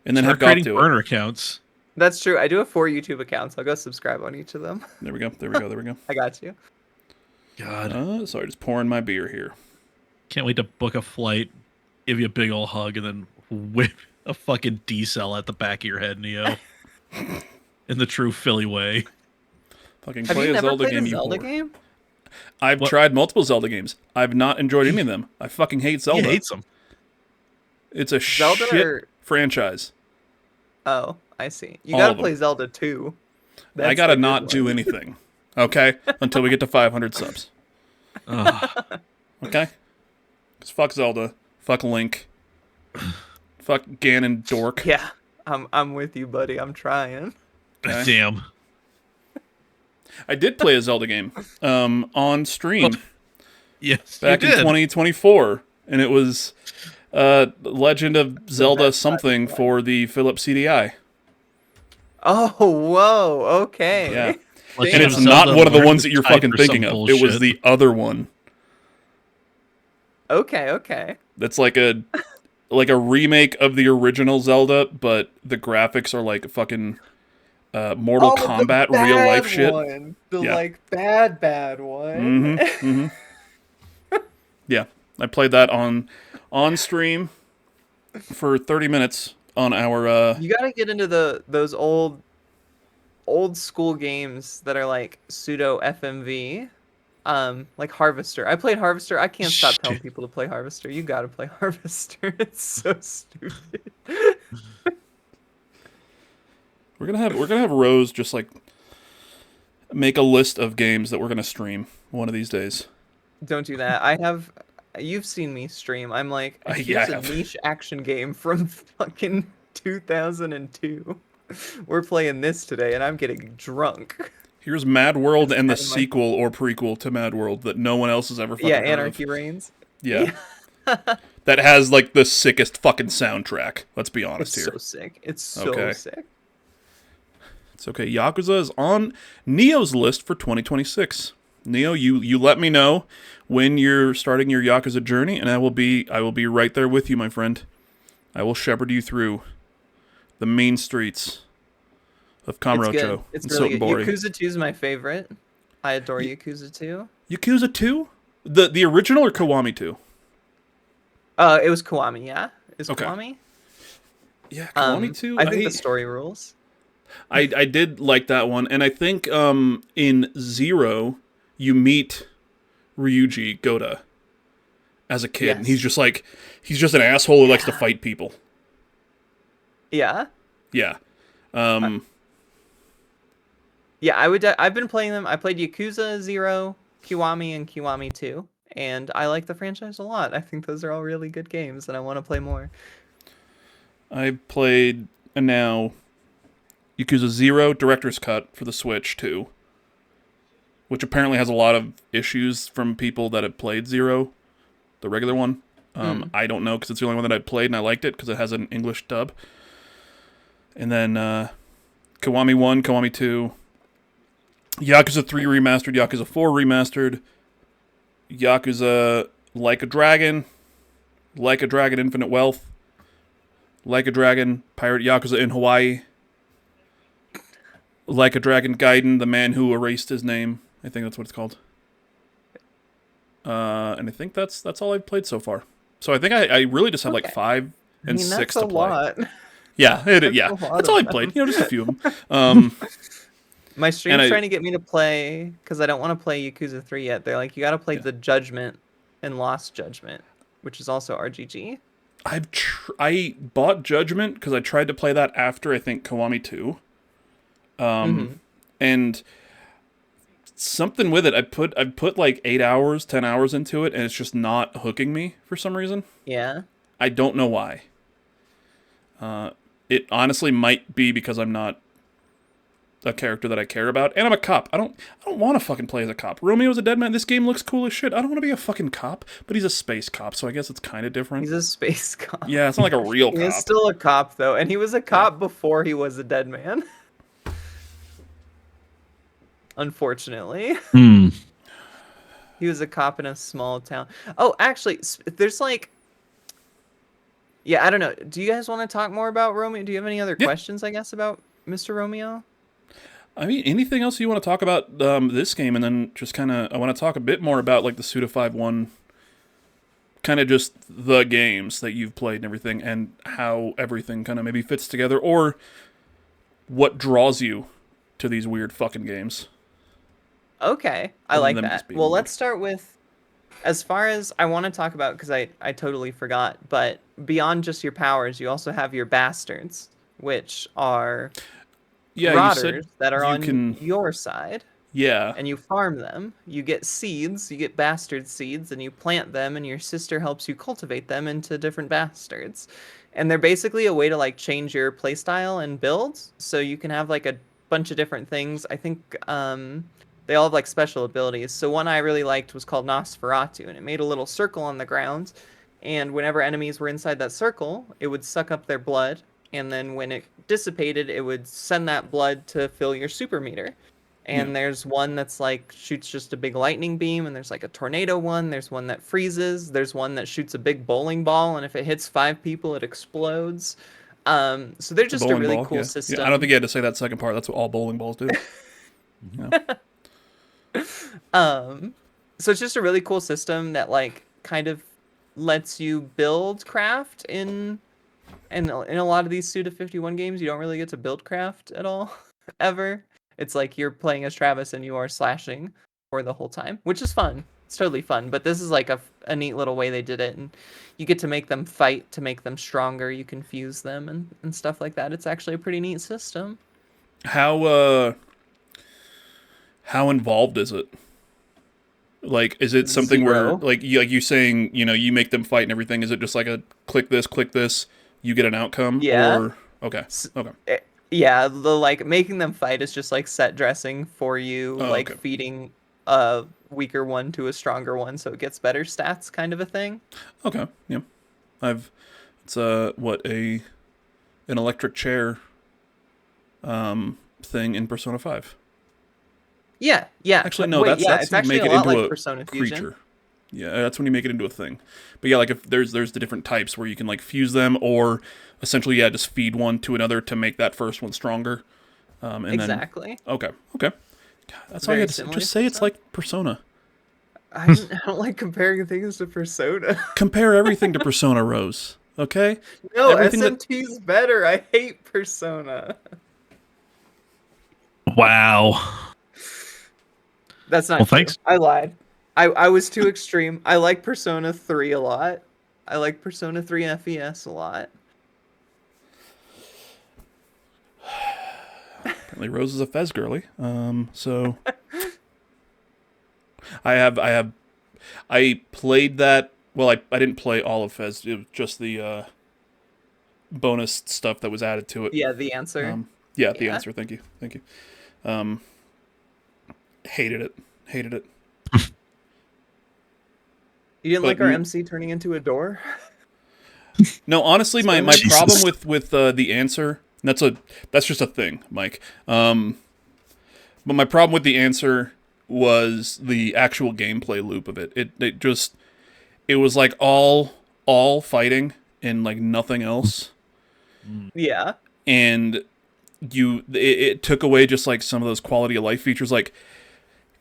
And then Start have Goth creating do burner it. accounts. That's true. I do have 4 YouTube accounts. I'll go subscribe on each of them. There we go. I got you. God. Sorry, just pouring my beer here. Can't wait to book a flight, give you a big old hug, and then whip a fucking D-cell at the back of your head, Neo. In the true Philly way. Fucking Have play you a never Zelda played game, a Zelda you whore. game? I've tried multiple Zelda games. I've not enjoyed any of them. I fucking hate Zelda. He hates them. It's a Zelda shit franchise. Oh, I see. You All gotta of them. play Zelda 2. I gotta not do anything. Okay? Until we get to 500 subs. Okay? Because fuck Zelda. Fuck Link. Fuck Ganon Dork. Yeah, I'm with you, buddy. I'm trying. Okay. Damn. I did play a Zelda game on stream Yes, back you in did. 2024. And it was Legend of Zelda something for the Philips CDI. Oh, whoa. Okay. Yeah. Legend And of it's not Zelda one of the Learn ones to that you're Type fucking or thinking some of. It was bullshit. the other one. Okay. That's like a remake of the original Zelda, but the graphics are like fucking Mortal Kombat real life shit. One. The Yeah. like bad one. Yeah, I played that on stream for 30 minutes on our. You gotta get into those old school games that are like pseudo FMV. Like Harvester. I played Harvester. I can't stop telling people to play Harvester. You gotta play Harvester. It's so stupid. We're gonna have Rose just like make a list of games that we're gonna stream one of these days. Don't do that. You've seen me stream. I'm like, here's Yeah, I a have. niche action game from fucking 2002. We're playing this today, and I'm getting drunk. Here's Mad World and the kind of my- sequel or prequel to Mad World that no one else has ever fucking Yeah, heard Anarchy of. Reigns. Yeah. That has like the sickest fucking soundtrack. Let's be honest It's here. so sick. It's so Okay. sick. It's okay. Yakuza is on Neo's list for 2026. Neo, you let me know when you're starting your Yakuza journey, and I will be right there with you, my friend. I will shepherd you through the main streets of Kamurocho. It's and really good. Sotenbori. Yakuza 2 is my favorite. I adore Yakuza 2. Yakuza 2? The original or Kiwami 2? It was Kiwami, yeah? Is Okay. Kiwami? Yeah, Kiwami 2. I think the story rules. I did like that one, and I think in Zero you meet Ryuji Goda as a kid, and he's just an asshole who likes to fight people. Yeah. Yeah. Yeah, I've been playing them. I played Yakuza 0, Kiwami, and Kiwami 2, and I like the franchise a lot. I think those are all really good games, and I want to play more. I played now Yakuza 0 Director's Cut for the Switch 2, which apparently has a lot of issues from people that have played 0, the regular one. I don't know because it's the only one that I played, and I liked it because it has an English dub. And then Kiwami 1, Kiwami 2, Yakuza 3 remastered, Yakuza 4 remastered, Yakuza Like a Dragon Infinite Wealth, Like a Dragon Pirate Yakuza in Hawaii, Like a Dragon Gaiden, the man who erased his name. I think that's what it's called. And I think that's all I've played so far. So I think I really just have like 5 and 6 to play. Lot. Yeah, that's all I played. Just a few of them. My stream's trying to get me to play, because I don't want to play Yakuza 3 yet. They're like, you got to play The Judgment and Lost Judgment, which is also RGG. I bought Judgment because I tried to play that after I think Kiwami 2. And something with it, I put like 8 hours, 10 hours into it, and it's just not hooking me for some reason. Yeah. I don't know why. It honestly might be because I'm not a character that I care about, and I'm a cop. I don't want to fucking play as a cop. Romeo's a dead man. This game looks cool as shit. I don't want to be a fucking cop, but he's a space cop, so I guess it's kind of different. He's a space cop. Yeah, it's not like a real cop. He's still a cop, though, and he was a cop before he was a dead man. Unfortunately. He was a cop in a small town. Oh, actually, there's like... Yeah, I don't know. Do you guys want to talk more about Romeo? Do you have any other questions, I guess, about Mr. Romeo? I mean, anything else you want to talk about this game, and then just kind of, I want to talk a bit more about like the Suda51, kind of just the games that you've played and everything, and how everything kind of maybe fits together, or what draws you to these weird fucking games. Okay, I like that. Well, let's start with, as far as I want to talk about, because I totally forgot, but beyond just your powers, you also have your bastards, which are... Marauders that are on your side. Yeah. And you farm them. You get seeds. You get bastard seeds, and you plant them, and your sister helps you cultivate them into different bastards. And they're basically a way to like change your playstyle and builds, so you can have like a bunch of different things. I think they all have like special abilities. So one I really liked was called Nosferatu, and it made a little circle on the ground, and whenever enemies were inside that circle, it would suck up their blood. And then when it dissipated, it would send that blood to fill your super meter. And there's one that's like shoots just a big lightning beam, and there's like a tornado one. There's one that freezes. There's one that shoots a big bowling ball, and if it hits 5 people, it explodes. So they're just a really cool system. Yeah, I don't think you had to say that second part. That's what all bowling balls do. So it's just a really cool system that like kind of lets you build craft in a lot of these Suda51 games. You don't really get to build craft at all, ever. It's like you're playing as Travis and you are slashing for the whole time, which is fun. It's totally fun, but this is like a neat little way they did it, and you get to make them fight to make them stronger. You can fuse them and stuff like that. It's actually a pretty neat system. How involved is it? Like, is it something where, like you saying, you make them fight and everything? Is it just like a click this, you get an outcome? Yeah. Or, okay. Yeah, the like making them fight is just like set dressing for you, feeding a weaker one to a stronger one so it gets better stats, kind of a thing. Okay, yeah. It's an electric chair thing in Persona 5. Yeah. Actually, no, that's it's when you make it into a Persona creature. Fusion. Yeah, that's when you make it into a thing. But yeah, like if there's the different types where you can like fuse them, or essentially just feed one to another to make that first one stronger. And exactly. Then, okay. God, that's all you had to say. Just say it's like Persona. I don't like comparing things to Persona. Compare everything to Persona, Rose. Okay? No, SMT's better. I hate Persona. Wow. That's not true. Thanks. I lied. I was too extreme. I like Persona 3 a lot. I like Persona 3 FES a lot. Apparently Rose is a Fez girly. So I played that. Well, I didn't play all of Fez. It was just the bonus stuff that was added to it. Yeah, the answer. The answer. Thank you. Hated it. You didn't like our MC turning into a door? No, honestly, my problem with the answer, that's just a thing, Mike. But my problem with the answer was the actual gameplay loop of it. It was like all fighting and like nothing else. Yeah. And it took away just like some of those quality of life features. Like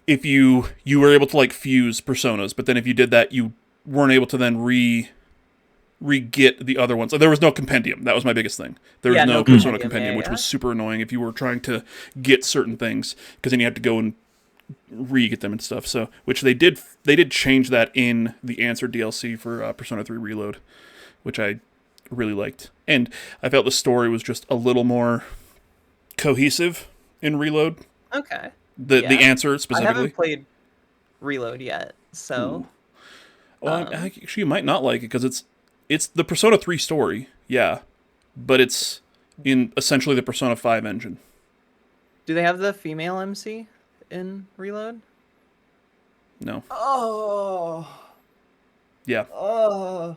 if you were able to like fuse personas, but then if you did that, you weren't able to then re-get the other ones. There was no compendium. That was my biggest thing. There was no persona compendium, which was super annoying if you were trying to get certain things, because then you had to go and re-get them and stuff. So, which they did change that in the Answer DLC for Persona 3 Reload, which I really liked. And I felt the story was just a little more cohesive in Reload. Okay. The Answer specifically. I haven't played Reload yet, so. Ooh. Well, actually, you might not like it because it's the Persona 3 story, yeah, but it's in essentially the Persona 5 engine. Do they have the female MC in Reload? No. Oh. Yeah. Oh.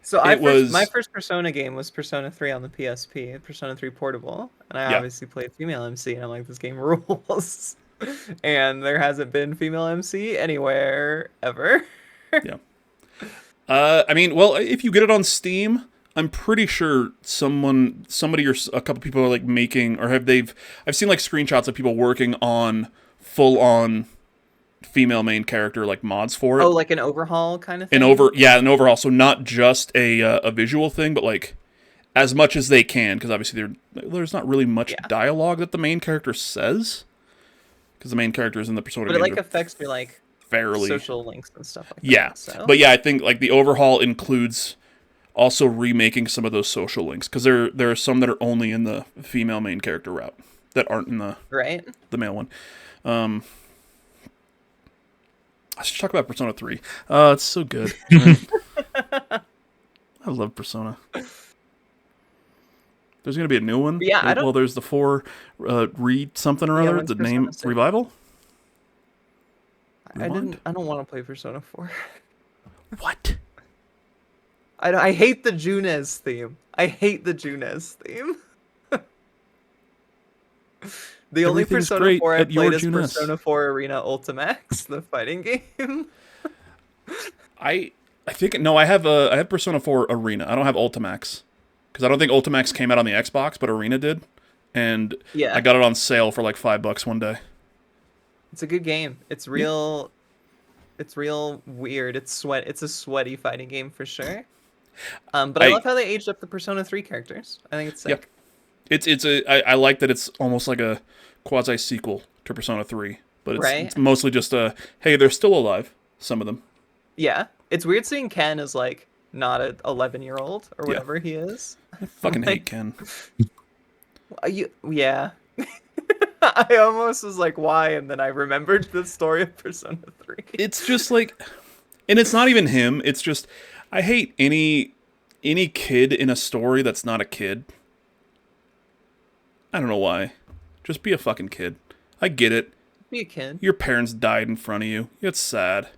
So my first Persona game was Persona 3 on the PSP, Persona 3 Portable, and I obviously played female MC, and I'm like, this game rules. And there hasn't been female MC anywhere ever. Yeah. I mean, well, if you get it on Steam, I'm pretty sure somebody or a couple people are like making, or I've seen like screenshots of people working on full-on female main character like mods for it. Oh, like an overhaul kind of thing? An overhaul. So not just a visual thing, but like as much as they can, because obviously there's not really much dialogue that the main character says, because the main character is in the Persona but games. It like affects your like fairly social links and stuff like that. So. But yeah, I think like the overhaul includes also remaking some of those social links, because there are some that are only in the female main character route that aren't in the male one. Let's talk about Persona 3. It's so good. I love Persona. There's going to be a new one. Yeah, there's the 4 read something or other. The name Revival. I don't want to play Persona 4. What? I hate the Junes theme. The only Persona 4 I played is Persona 4 Arena Ultimax, the fighting game. I think I have Persona 4 Arena. I don't have Ultimax, because I don't think Ultimax came out on the Xbox, but Arena did, and I got it on sale for like $5 one day. It's a good game. It's real. It's real weird. It's a sweaty fighting game for sure. But I love how they aged up the Persona 3 characters. I think it's sick. Yeah. I like that it's almost like a quasi sequel to Persona 3, but it's mostly just hey, they're still alive, some of them. Yeah, it's weird seeing Ken as like not an 11-year-old or whatever he is. I fucking hate Ken. Yeah. I almost was like, why? And then I remembered the story of Persona 3. It's just like, and it's not even him. It's just, I hate any kid in a story that's not a kid. I don't know why. Just be a fucking kid. I get it. Be a kid. Your parents died in front of you. It's sad.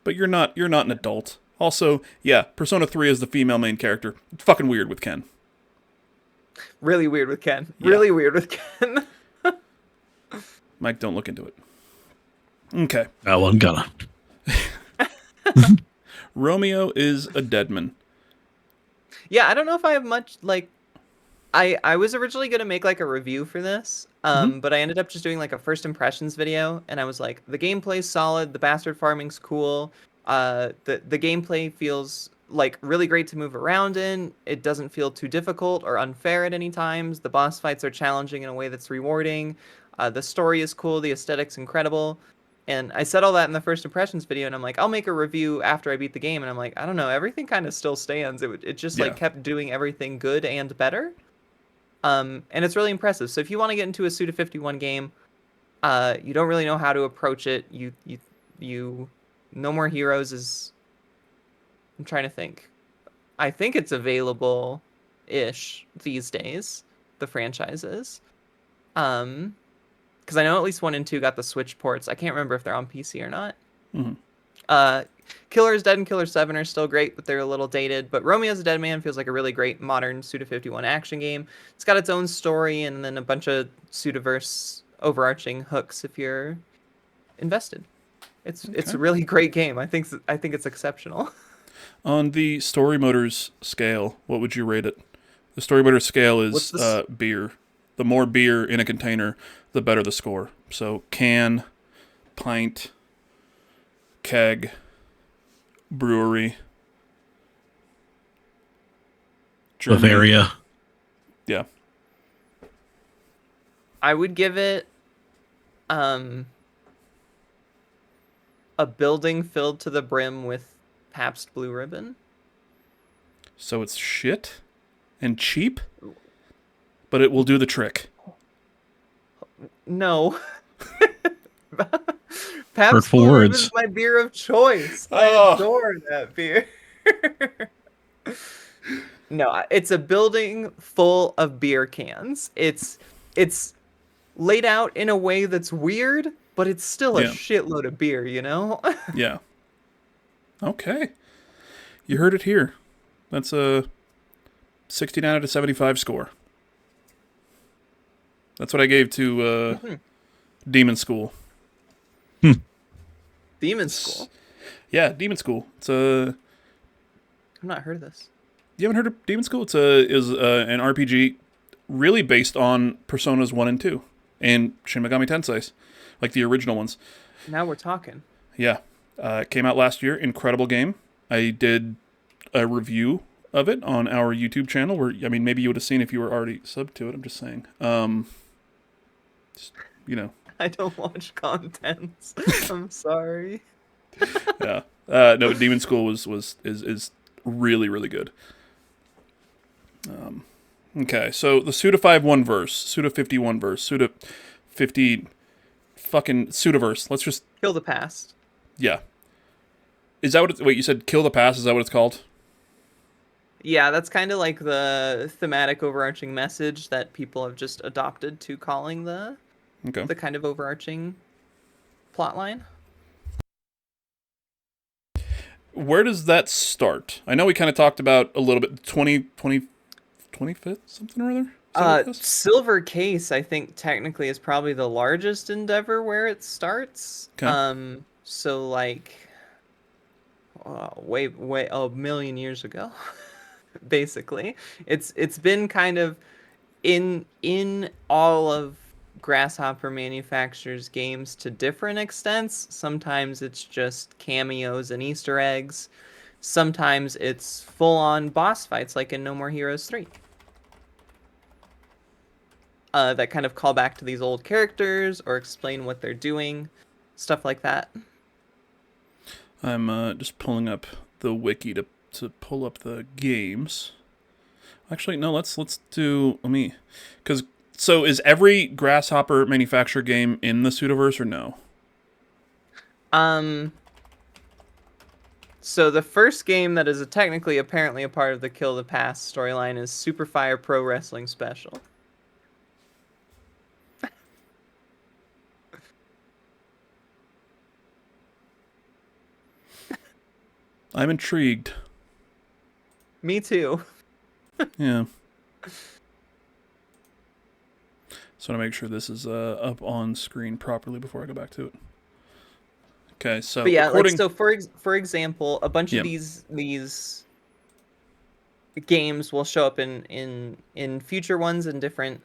But you're not an adult. Also, yeah, Persona 3 is the female main character. It's fucking weird with Ken. Really weird with Ken. Yeah. Really weird with Ken. Mike, don't look into it. Okay. I wasn't gonna. Romeo is a Deadman. Yeah, I don't know if I have much, like... I was originally going to make, like, a review for this, but I ended up just doing, like, a first impressions video, and I was like, the gameplay's solid, the bastard farming's cool, the gameplay feels, like, really great to move around in, it doesn't feel too difficult or unfair at any times, the boss fights are challenging in a way that's rewarding, the story is cool, the aesthetic's incredible, and I said all that in the first impressions video, and I'm like, I'll make a review after I beat the game, and I'm like, I don't know, everything kind of still stands, it just, like, kept doing everything good and better. And it's really impressive. So if you want to get into a Suda51 game, you don't really know how to approach it. You No More Heroes is... I'm trying to think. I think it's available-ish these days, the franchise is. Because I know at least 1 and 2 got the Switch ports. I can't remember if they're on PC or not. Mm-hmm. Killer is Dead and Killer 7 are still great, but they're a little dated. But Romeo's a Dead Man feels like a really great modern Suda51 action game. It's got its own story and then a bunch of Sudaverse overarching hooks if you're invested. It's a really great game. I think it's exceptional. On the Storymoders scale, what would you rate it? The Storyboarder scale is What's beer. The more beer in a container, the better the score. So can, pint, keg, brewery, Germany. Bavaria. Yeah. I would give it a building filled to the brim with Pabst Blue Ribbon. So it's shit and cheap, but it will do the trick. No. Pabst Blue Ribbon is my beer of choice. I adore that beer. No, it's a building full of beer cans. It's laid out in a way that's weird, but it's still a shitload of beer, you know? Yeah. Okay. You heard it here. That's a 69 out of 75 score. That's what I gave to Demon School. Demon School? Yeah, Demon School. It's I've not heard of this. You haven't heard of Demon School? It's an RPG really based on Personas 1 and 2 and Shin Megami Tensei, like the original ones. Now we're talking. Yeah. It came out last year. Incredible game. I did a review of it on our YouTube channel where, I mean, maybe you would have seen if you were already subbed to it. I'm just saying. Just, you know. I don't watch contents. I'm sorry. Yeah. No, Demon School is really, really good. Okay, so the Suda51 verse, Suda51 verse, Suda50 fucking Sudaverse. Let's just kill the past. Yeah. Is that what it's, wait, you said kill the past, is that what it's called? Yeah, that's kind of like the thematic overarching message that people have just adopted to calling the kind of overarching plot line. Where does that start? I know we kind of talked about a little bit 25th something or other. Silver Case, I think technically is probably the largest endeavor where it starts. Okay. So like, way a million years ago, basically. It's been kind of in all of Grasshopper Manufacture's games to different extents. Sometimes it's just cameos and Easter eggs. Sometimes it's full-on boss fights, like in No More Heroes 3. That kind of call back to these old characters or explain what they're doing, stuff like that. I'm just pulling up the wiki to pull up the games. Actually, no, let's do, so is every Grasshopper Manufacturer game in the Sudaverse or no? So the first game that is technically apparently a part of the Kill the Past storyline is Super Fire Pro Wrestling Special. I'm intrigued. Me too. Yeah. So I want to make sure this is up on screen properly before I go back to it. Okay, so but yeah, like, so for example, a bunch of these games will show up in future ones in different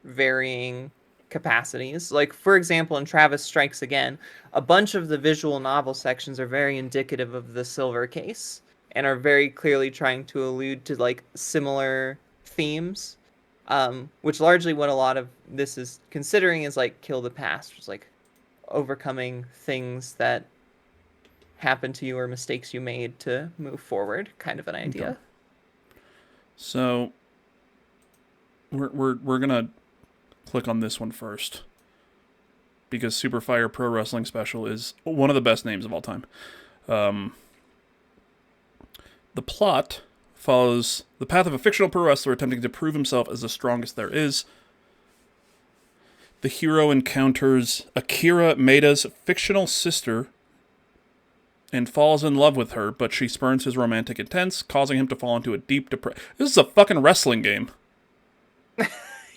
varying capacities. Like, for example, in Travis Strikes Again, a bunch of the visual novel sections are very indicative of the Silver Case and are very clearly trying to allude to like similar themes, which largely what a lot of this is considering is like Kill the Past, which is like overcoming things that happened to you or mistakes you made to move forward, kind of an idea. Okay. So we're gonna click on this one first because Super Fire Pro Wrestling Special is one of the best names of all time. The plot follows the path of a fictional pro wrestler attempting to prove himself as the strongest there is. The hero encounters Akira Maeda's fictional sister and falls in love with her, but she spurns his romantic intents, causing him to fall into a deep depression. This is a fucking wrestling game.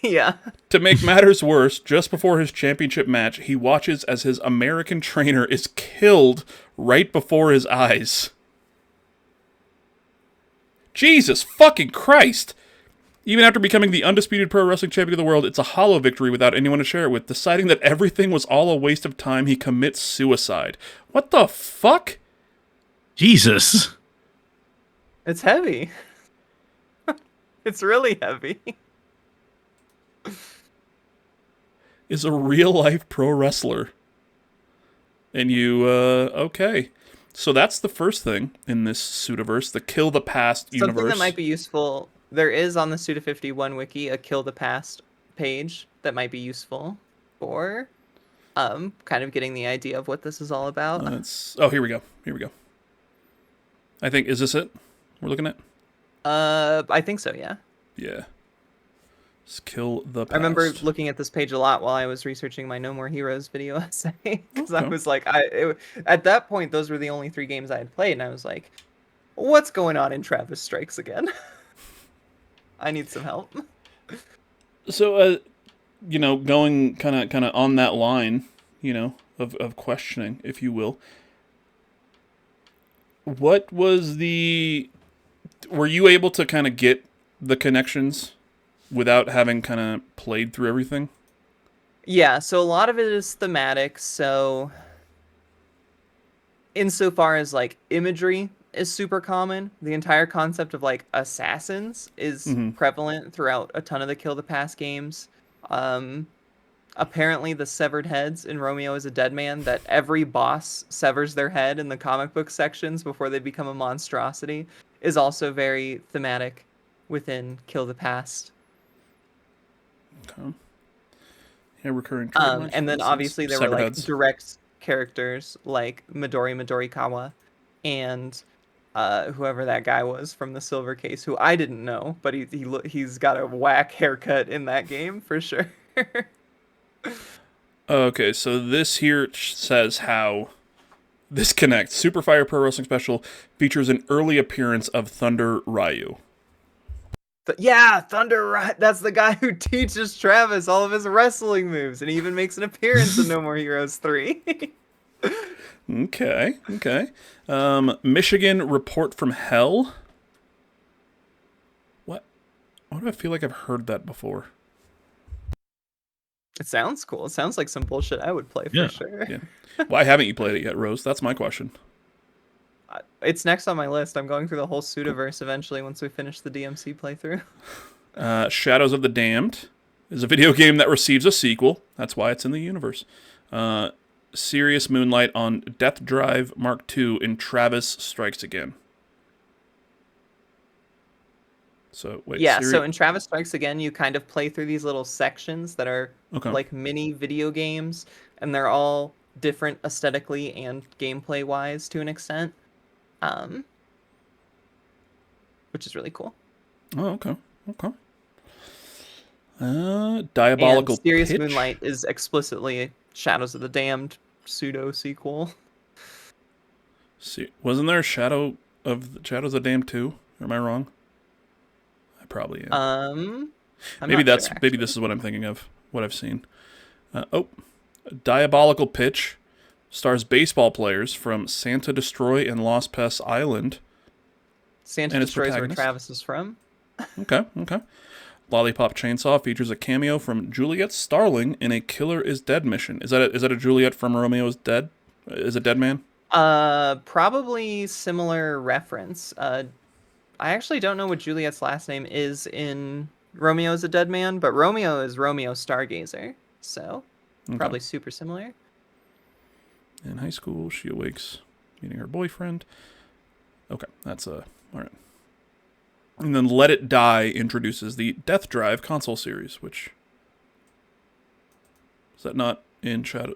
Yeah. To make matters worse, just before his championship match, he watches as his American trainer is killed right before his eyes. Jesus fucking Christ! Even after becoming the undisputed pro wrestling champion of the world, it's a hollow victory without anyone to share it with. Deciding that everything was all a waste of time, he commits suicide. What the fuck? Jesus. It's heavy. It's really heavy. Is a real-life pro wrestler. And you, okay. So that's the first thing in this Sudaverse, the Kill the Past universe. Something that might be useful, there is on the Suda51 wiki a Kill the Past page that might be useful for kind of getting the idea of what this is all about. Here we go. I think, is this it we're looking at? I think so, yeah. Yeah. Just Kill the Past. I remember looking at this page a lot while I was researching my No More Heroes video essay, because I was like, at that point, those were the only 3 games I had played, and I was like, what's going on in Travis Strikes Again? I need some help. So, going kind of on that line, of questioning, if you will. What was were you able to kind of get the connections without having kind of played through everything? Yeah, so a lot of it is thematic, so insofar as like imagery is super common, the entire concept of like assassins is prevalent throughout a ton of the Kill the Past games. Apparently the severed heads in Romeo is a Dead Man, that every boss severs their head in the comic book sections before they become a monstrosity, is also very thematic within Kill the Past. Okay. Yeah, recurring. And then obviously there were like direct characters like Midori Kawa and whoever that guy was from the Silver Case, who I didn't know, but he's got a whack haircut in that game for sure. Okay, so this here says how this connects. Super Fire Pro Wrestling Special features an early appearance of Thunder Ryu. Yeah, Thunder Ryu. That's the guy who teaches Travis all of his wrestling moves, and he even makes an appearance in No More Heroes 3. Okay. Michigan Report from Hell. What? Why do I feel like I've heard that before? It sounds cool. It sounds like some bullshit I would play for sure. Yeah. Why haven't you played it yet, Rose? That's my question. It's next on my list. I'm going through the whole Sudaverse eventually once we finish the DMC playthrough. Shadows of the Damned is a video game that receives a sequel. That's why it's in the universe. Serious Moonlight on Death Drive Mark II in Travis Strikes Again. So wait. Yeah, so in Travis Strikes Again, you kind of play through these little sections that are like mini video games, and they're all different aesthetically and gameplay wise to an extent. Which is really cool. Oh, okay. Diabolical and Serious Pitch? Moonlight is explicitly Shadows of the Damned pseudo sequel. Wasn't there a Shadows of the Damned 2? Or am I wrong? I probably am. Maybe this is what I'm thinking of. What I've seen. Diabolical Pitch stars baseball players from Santa Destroy and Lost Pest Island. Santa Destroy is where Travis is from. Okay. Lollipop Chainsaw features a cameo from Juliet Starling in a Killer is Dead mission. Is that a Juliet from Romeo is Dead? Is it Dead Man? Probably similar reference. I actually don't know what Juliet's last name is in Romeo is a Dead Man, but Romeo is Romeo Stargazer, so probably super similar. In high school, she awakes, meeting her boyfriend. Okay, that's all right. And then Let It Die introduces the Death Drive console series, which is that not in Shadow?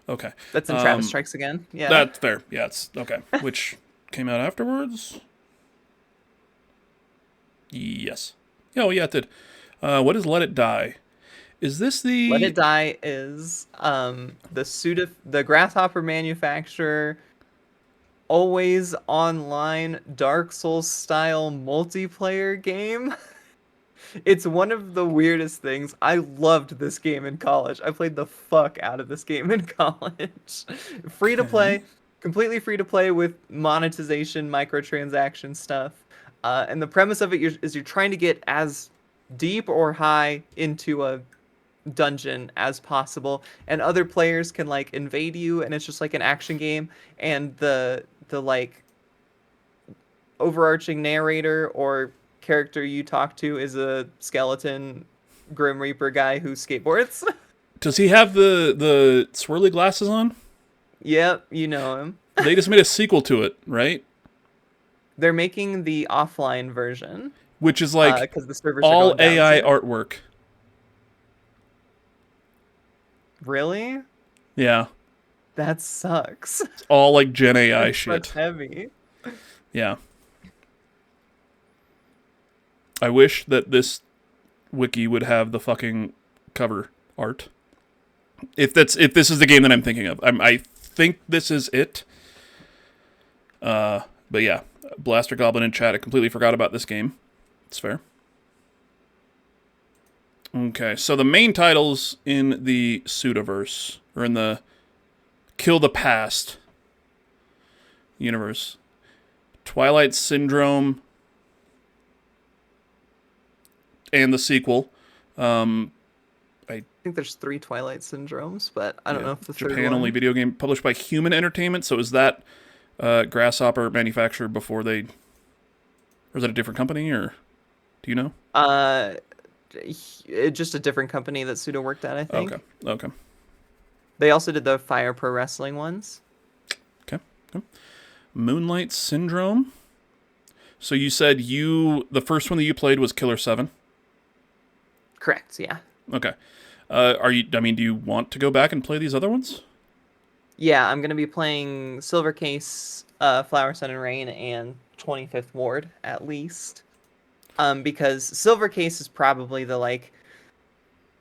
Okay, that's in Travis Strikes Again. Yeah, that's fair. Yeah, it's okay. Which came out afterwards. Yes. Oh yeah, it did. What is Let It Die? Is this the Let It Die is the Grasshopper manufacturer always online Dark Souls style multiplayer game. It's one of the weirdest things. I loved this game in college. I played the fuck out of this game in college. Free to play, completely free to play with monetization, microtransaction stuff. And the premise of it is you're trying to get as deep or high into a dungeon as possible, and other players can like invade you, and it's just like an action game. And the like overarching narrator or character you talk to is a skeleton Grim Reaper guy who skateboards. Does he have the swirly glasses on? Yep, you know him. They just made a sequel to it, right? They're making the offline version, which is like the servers all are going down AI soon. artwork. Really? Yeah. That sucks. It's all like Gen AI That's shit. heavy. Yeah. I wish that this wiki would have the fucking cover art. If this is the game that I'm thinking of. I think this is it. But yeah, Blaster Goblin in chat, I completely forgot about this game. It's fair. Okay, so the main titles in the Sudaverse, or in the Kill the Past universe. Twilight Syndrome and the sequel. I think there's 3 Twilight Syndromes, but I don't know if the third Japan one... only video game published by Human Entertainment. So is that Grasshopper manufactured before they... Or is that a different company, or do you know? Just a different company that Suda worked at, I think. Okay. They also did the Fire Pro Wrestling ones. Okay. Moonlight Syndrome. So you said the first one that you played was Killer 7? Correct, yeah. Okay. Do you want to go back and play these other ones? Yeah, I'm going to be playing Silver Case, Flower, Sun, and Rain, and 25th Ward, at least. Because Silver Case is probably the,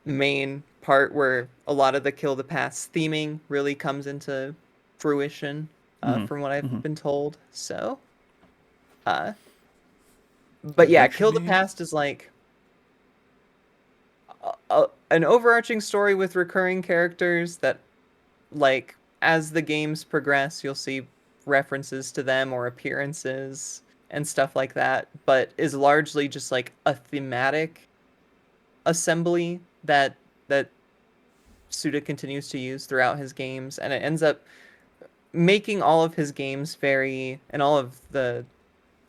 main part where a lot of the Kill the Past theming really comes into fruition, from what I've been told. So, but yeah, Kill the Past is an overarching story with recurring characters that, as the games progress, you'll see references to them or appearances and stuff like that, but is largely just a thematic assembly that Suda continues to use throughout his games, and it ends up making all of his games and all of the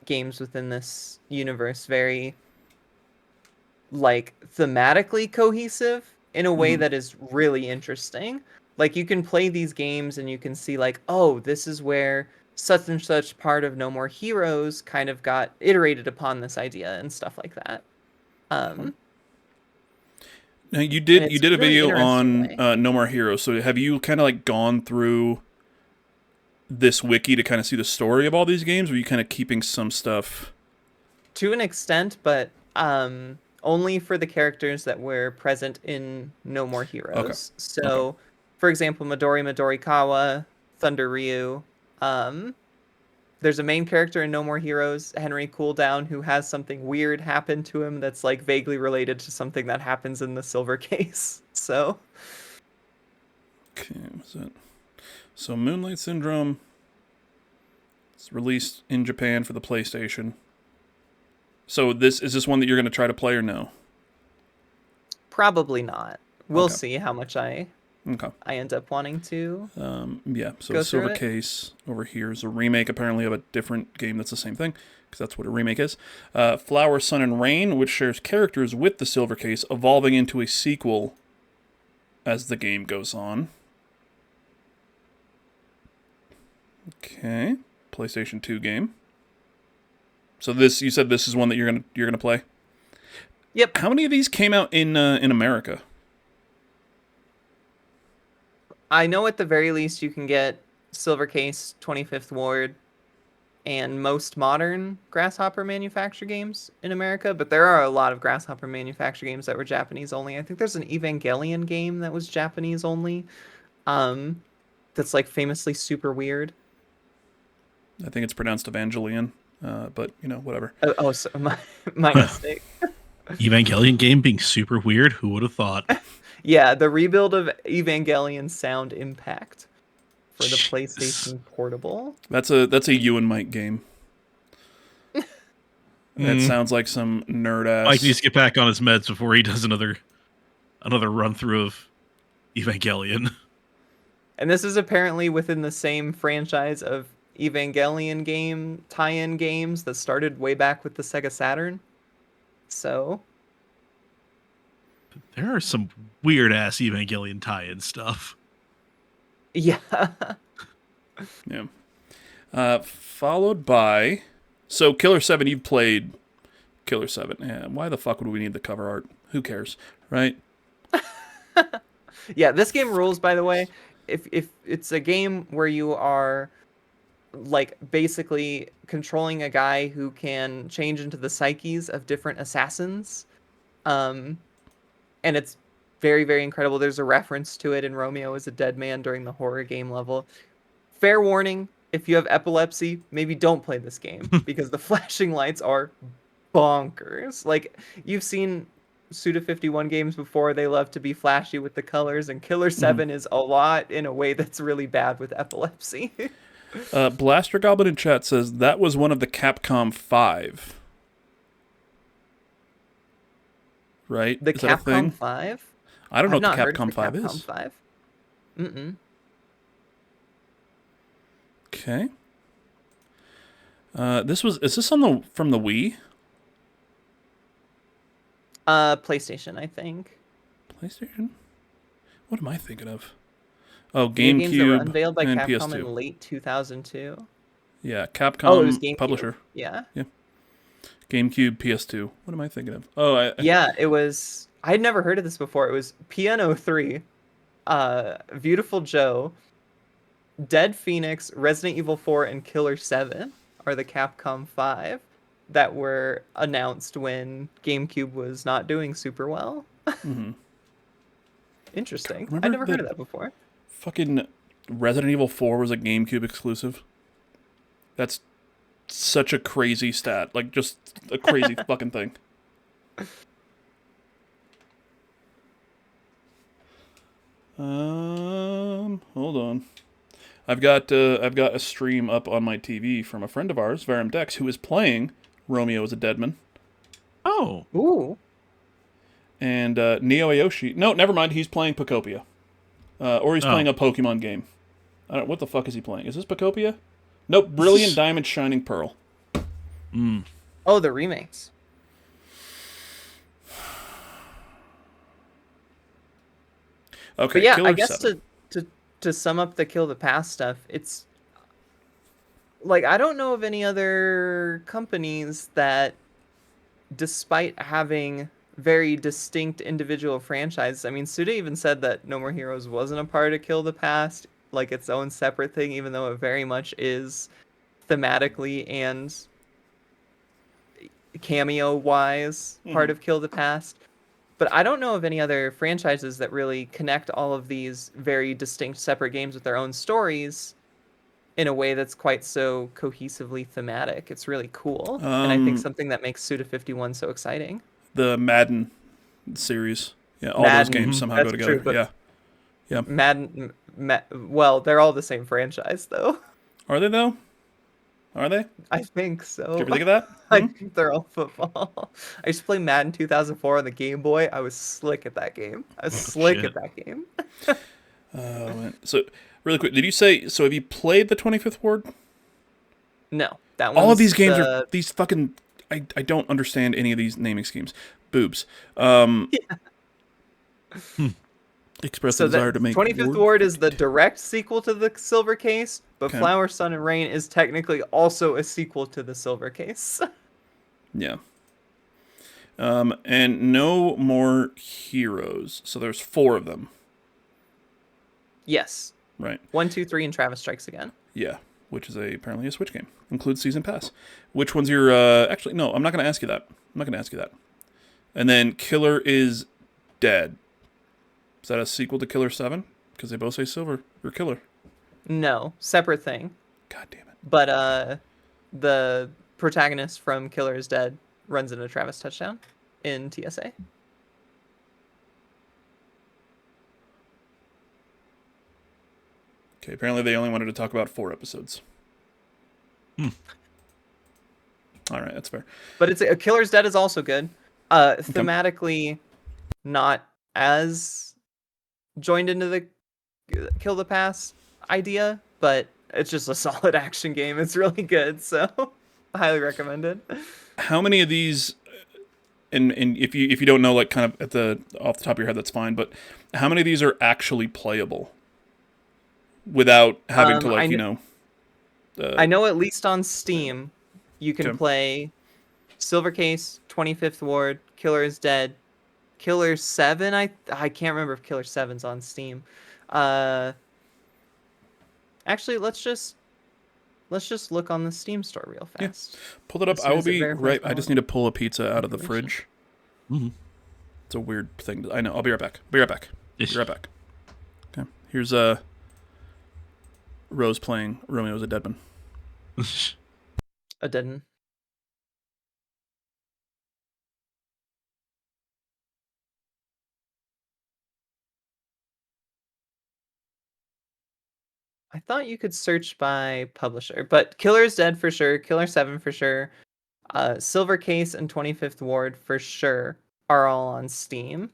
games within this universe very thematically cohesive in a way that is really interesting. You can play these games and you can see oh, this is where such and such part of No More Heroes kind of got iterated upon this idea and stuff like that. Now you did a really video on way. No More Heroes. So have you kind of gone through this wiki to kind of see the story of all these games, or are you kind of keeping some stuff? To an extent, but only for the characters that were present in No More Heroes. Okay. So, for example, Midorikawa, Thunder Ryu. There's a main character in No More Heroes, Henry Cooldown, who has something weird happen to him that's vaguely related to something that happens in the Silver Case. So. Okay, so Moonlight Syndrome. It's released in Japan for the PlayStation. So is this one that you're going to try to play or no? Probably not. We'll see how much I end up wanting to. So Silver Case over here is a remake apparently of a different game that's the same thing, because that's what a remake is. Flower, Sun, and Rain, which shares characters with the Silver Case, evolving into a sequel as the game goes on. Okay, PlayStation 2 game. So you said this is one that you're gonna play? Yep. How many of these came out in America? I know at the very least you can get Silver Case, 25th Ward, and most modern Grasshopper manufacturer games in America, but there are a lot of Grasshopper manufacturer games that were Japanese only. I think there's an Evangelion game that was Japanese only. That's famously super weird. I think it's pronounced Evangelion, but whatever. So my mistake. Evangelion game being super weird. Who would have thought? Yeah, the rebuild of Evangelion Sound Impact for the PlayStation Portable. That's a you and Mike game. That sounds like some nerd ass. Mike needs to get back on his meds before he does another run through of Evangelion. And this is apparently within the same franchise of Evangelion game tie-in games that started way back with the Sega Saturn. So there are some weird ass Evangelion tie-in stuff. yeah. Yeah. Followed by, so Killer 7. You've played Killer 7. Yeah, why the fuck would we need the cover art? Who cares, right? Yeah, this game rules, by the way. If it's a game where you are like basically controlling a guy who can change into the psyches of different assassins, and it's very, very incredible. There's a reference to it in Romeo as a dead man during the horror game level. Fair warning, if you have epilepsy, maybe don't play this game because the flashing lights are bonkers. Like, you've seen Suda51 games before, they love to be flashy with the colors, and Killer 7 is a lot in a way that's really bad with epilepsy. Blaster Goblin in chat says that was one of the Capcom 5. Right? The Is that a thing? Capcom 5? I don't know what I've the not heard of Capcom the 5 Capcom is. 5. Mm-mm. Okay. Is this from the Wii? PlayStation, I think. PlayStation? What am I thinking of? Oh, Video games that were GameCube unveiled by and Capcom PS2. in late 2002. Yeah, Oh, it was Capcom GameCube. publisher. Yeah. GameCube, PS2. What am I thinking of? Yeah, it was. I'd never heard of this before. It was Piano 3, Beautiful Joe, Dead Phoenix, Resident Evil 4, and Killer 7 are the Capcom 5 that were announced when GameCube was not doing super well. Mm-hmm. Interesting. Remember I'd never heard that- of that before. Fucking Resident Evil 4 was a GameCube exclusive. That's such a crazy stat. Like, just a crazy fucking thing. Hold on. I've got a stream up on my TV from a friend of ours, Verum Dex, who is playing Romeo as a Deadman. Oh. Ooh. And Neo Ayoshi. No, never mind. He's playing Pocopia. Or he's playing a Pokemon game. I don't. What the fuck is he playing? Is this Pocopia? Nope. Brilliant Diamond Shining Pearl. Oh, the remakes. Okay. But yeah, Killer I guess 7. to sum up the Kill the Past stuff, it's like I don't know of any other companies that, despite having very distinct individual franchises. I mean, Suda even said that No More Heroes wasn't a part of Kill the Past, like its own separate thing, even though it very much is thematically and cameo-wise part of Kill the Past. But I don't know of any other franchises that really connect all of these very distinct separate games with their own stories in a way that's quite so cohesively thematic. It's really cool. And I think something that makes Suda51 so exciting. The Madden series. Yeah, all those games somehow go together. True, yeah. Madden, well, they're all the same franchise, though. Are they, though? Are they? I think so. Did you ever think of that? I think they're all football. I used to play Madden 2004 on the Game Boy. I was slick at that game. Oh, Oh, man. So, really quick, did you say, so have you played the 25th Ward? No. That one. All of these games are these fucking... I don't understand any of these naming schemes. Boobs. Express the desire to make 25th Ward is the direct sequel to the Silver Case, but Flower, Sun, and Rain is technically also a sequel to the Silver Case. Yeah. And No More Heroes. So there's 4 of them. Yes. Right. 1, 2, 3, and Travis Strikes Again. Yeah, which is apparently a Switch game. Includes Season Pass. Which one's your... Actually, no, I'm not going to ask you that. And then Killer is Dead. Is that a sequel to Killer 7? Because they both say Silver or Killer. No, separate thing. God damn it. But the protagonist from Killer is Dead runs into Travis Touchdown in TSA. Okay, apparently they only wanted to talk about 4 episodes. All right, that's fair. But it's Killer's Dead is also good. Thematically, not as joined into the kill the pass idea, but it's just a solid action game. It's really good, so I highly recommend it. How many of these? And if you don't know, like kind of off the top of your head, that's fine. But how many of these are actually playable without having to I know at least on Steam, you can play Silver Case, 25th Ward, Killer is Dead, Killer 7. I can't remember if Killer 7's on Steam. Actually, let's just look on the Steam store real fast. Yeah. Pull it up. I will be right. I just need to pull a pizza out of the fridge. Mm-hmm. It's a weird thing. I know. I'll be right back. Be right back. Be right back. Okay. Here's Rose playing Romeo's a Deadman. A Deadman. I thought you could search by publisher, but Killer is Dead for sure, Killer 7 for sure, Silver Case and 25th Ward for sure are all on Steam.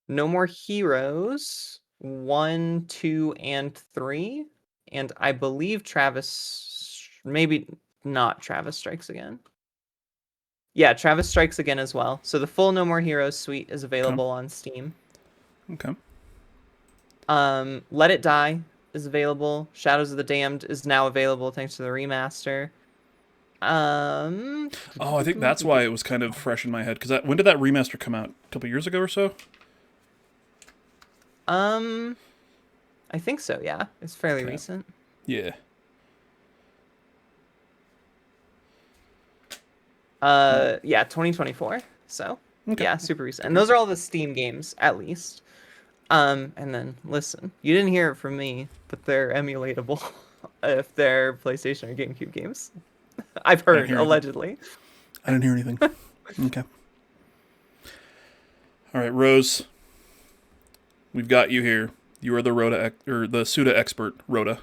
No More Heroes 1, 2, and 3, and I believe maybe not Travis Strikes Again. Yeah, Travis Strikes Again as well. So the full No More Heroes suite is available on Steam. Okay. Let It Die is available. Shadows of the Damned is now available thanks to the remaster. I think that's why it was kind of fresh in my head. Because when did that remaster come out? A couple years ago or so? I think so. Yeah, it's fairly recent. Yeah. Yeah, 2024. So yeah, super recent. And those are all the Steam games, at least. And then listen, you didn't hear it from me, but they're emulatable if they're PlayStation or GameCube games. I've heard, allegedly. I didn't hear anything. Okay. All right, Rose. We've got you here. You are the Suda expert, Rhoda.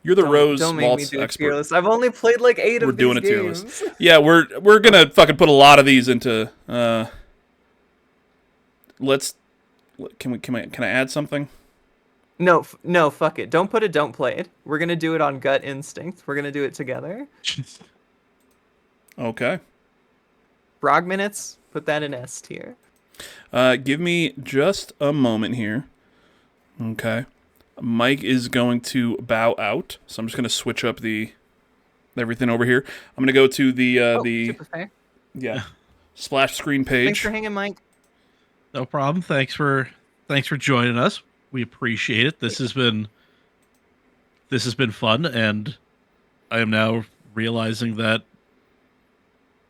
You're the Rose Waltz expert. I've only played like 8 of these games. We're doing a tier list. Yeah, we're gonna fucking put a lot of these into. Can I add something? No, fuck it. Don't put it. Don't play it. We're gonna do it on gut instinct. We're gonna do it together. Okay. Brog minutes. Put that in S tier. Give me just a moment here. Okay. Mike is going to bow out, so I'm just gonna switch up everything over here. I'm gonna go to the super fair. Yeah, splash screen page. Thanks for hanging, Mike. No problem. Thanks for joining us. We appreciate it. This has been fun, and I am now realizing that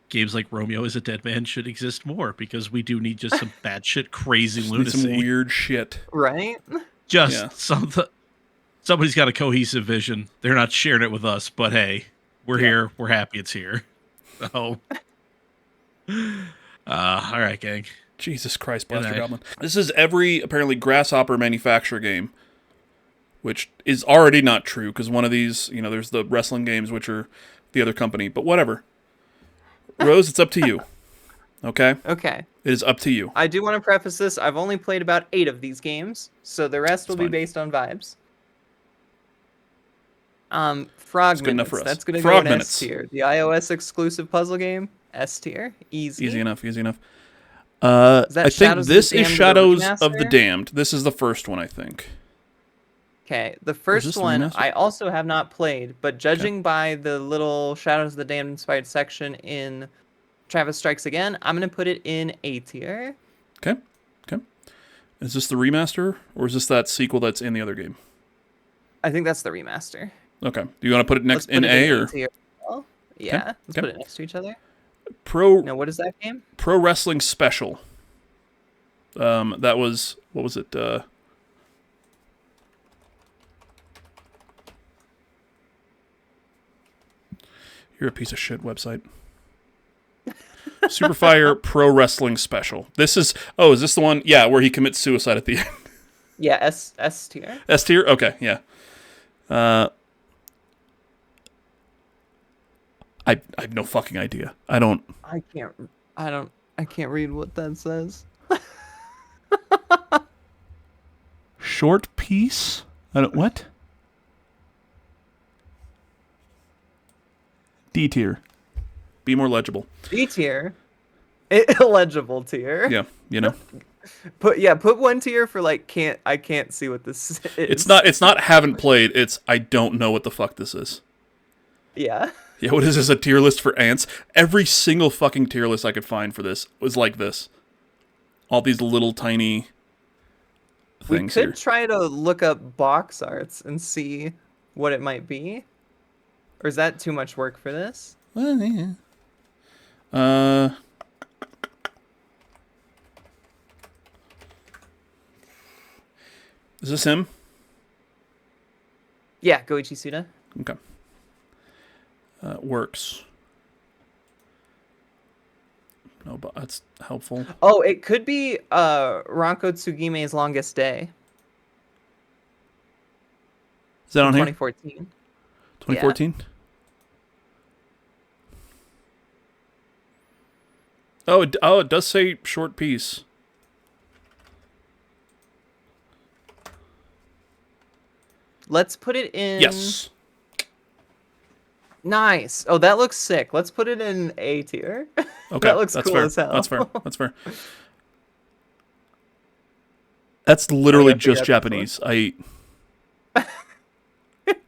games like Romeo is a Deadman should exist more, because we do need just some batshit crazy lunacy. Some weird shit. Right? Somebody's got a cohesive vision. They're not sharing it with us, but hey, we're here. We're happy it's here. So, all right, gang. Jesus Christ, Blaster Goblin. This is every, apparently, Grasshopper manufacturer game, which is already not true, because one of these, there's the wrestling games, which are the other company, but whatever. Rose, it's up to you. Okay? Okay. It is up to you. I do want to preface this. I've only played about 8 of these games, so the rest will be based on vibes. Frog Minutes. That's going to go in S tier. The iOS exclusive puzzle game, S tier. Easy. Easy enough. I think this is Shadows of the Damned. This is the first one, I think. Okay, the first one I also have not played, but judging by the little Shadows of the Damned inspired section in Travis Strikes Again, I'm going to put it in A tier. Okay. Is this the remaster, or is this that sequel that's in the other game? I think that's the remaster. Okay. Do you want to put it next in A or? Well, yeah, let's put it next to each other. No, what is that game? Pro Wrestling Special. That was, what was it? You're a piece of shit website. Superfire Pro Wrestling Special. Is this the one? Yeah, where he commits suicide at the end. Yeah, S tier. S tier? Okay, yeah. I have no fucking idea. I don't. I can't read what that says. Short piece? I don't. What? D tier. Be more legible. D tier. Illegible tier. Yeah, you know. Put 1 tier for like I can't see what this is. It's not haven't played, it's I don't know what the fuck this is. Yeah. Yeah, what is this, a tier list for ants? Every single fucking tier list I could find for this was like this. All these little tiny things We could try to look up box arts and see what it might be. Or is that too much work for this? Well, yeah. Is this him? Yeah, Goichi Suda. Okay. Works. No, but that's helpful. Oh, it could be Ranko Tsugime's Longest Day. Is that on here? 2014. 2014? Yeah. Oh, it does say short piece. Let's put it in... Yes. Nice. Oh, that looks sick. Let's put it in A tier. Okay, that looks that's cool fair. as hell. That's fair. That's fair. That's literally just Japanese. It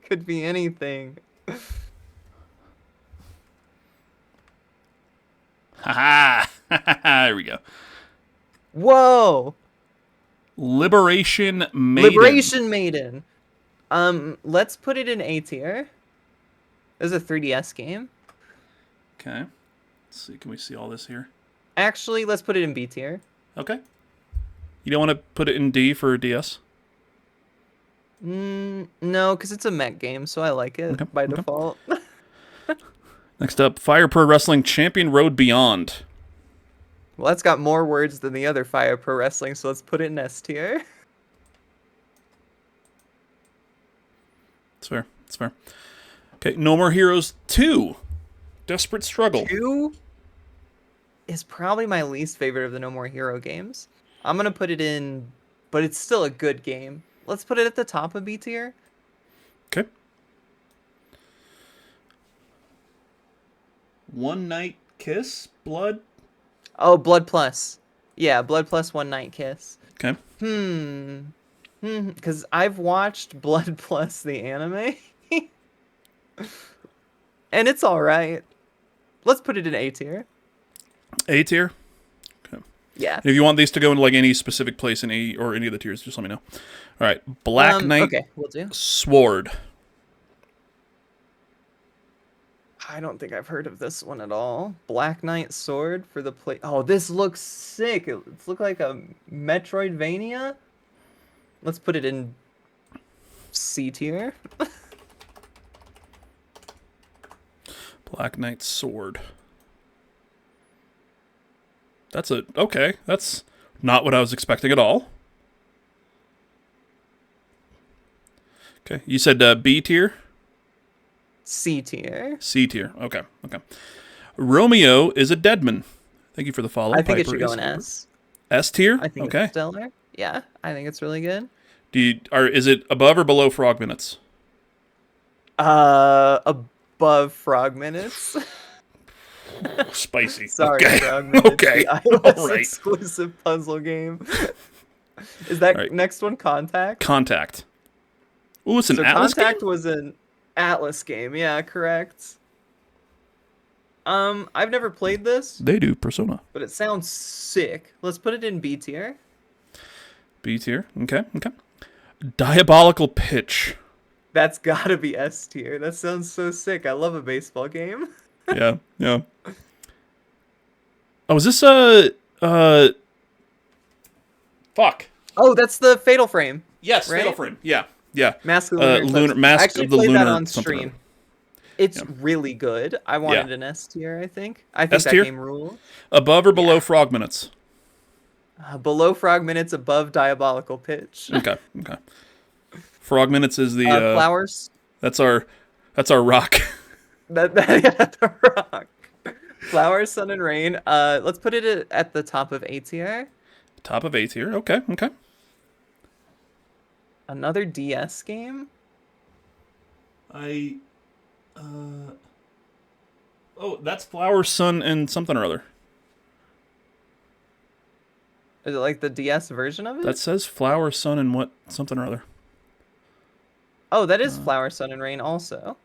could be anything. Haha. There we go. Whoa. Liberation Maiden. Liberation Maiden. Let's put it in A tier. This is a 3DS game. Okay. Let's see. Can we see all this here? Actually, let's put it in B tier. Okay. You don't want to put it in D for DS? No, because it's a mech game, so I like it by default. Next up, Fire Pro Wrestling Champion Road Beyond. Well, that's got more words than the other Fire Pro Wrestling, so let's put it in S tier. That's fair. That's fair. Okay, No More Heroes 2. Desperate Struggle. 2 is probably my least favorite of the No More Hero games. I'm going to put it in, but it's still a good game. Let's put it at the top of B tier. Okay. One Night Kiss? Blood? Oh, Blood Plus. Yeah, Blood Plus One Night Kiss. Okay. Because I've watched Blood Plus the anime. And it's alright. Let's put it in A tier. A tier? Okay. Yeah. And if you want these to go into like any specific place in A or any of the tiers, just let me know. All right. Black Knight okay, we'll do. Sword. I don't think I've heard of this one at all. Black Knight Sword for the play. Oh, this looks sick. It looks like a Metroidvania. Let's put it in C tier. Black Knight Sword. Okay. That's not what I was expecting at all. Okay. You said B tier? C tier. C tier. Okay. Okay. Romeo is a Deadman. Thank you for the follow. I think it should go in S. S tier? I think it's stellar. Yeah, I think it's really good. Is it above or below Frog Minutes? Above Frog Minutes. Spicy. Sorry, okay. Frog Minutes. Okay. iOS exclusive puzzle game. Is that next one Contact? Contact. Ooh, it's an Atlas Contact game? was an Atlas game. Yeah, correct. I've never played this. They do, Persona. But it sounds sick. Let's put it in B tier. B tier. Okay. Okay. Diabolical Pitch. That's gotta be S tier. That sounds so sick. I love a baseball game. Yeah. Yeah. Oh, is this fuck. Oh, that's the Fatal Frame. Yes, right? Fatal Frame. Yeah. Yeah. Mask of the Lunar Eclipse. Mask I actually of the played Lunar that on something. stream. It's really good. I wanted an S tier, I think. I think S that tier? game rules. Above or below Frog Minutes? Below Frog Minutes, above Diabolical Pitch. Okay. Okay. Frog Minutes is the Flowers. That's our rock. The Rock. Flower, Sun, and Rain. Let's put it at the top of A tier. Top of A tier. Okay. Another DS game. Oh, that's Flower, Sun, and something or other. Is it like the DS version of it? That says Flower, Sun, and what something or other. Oh, that is Flower, Sun, and Rain also.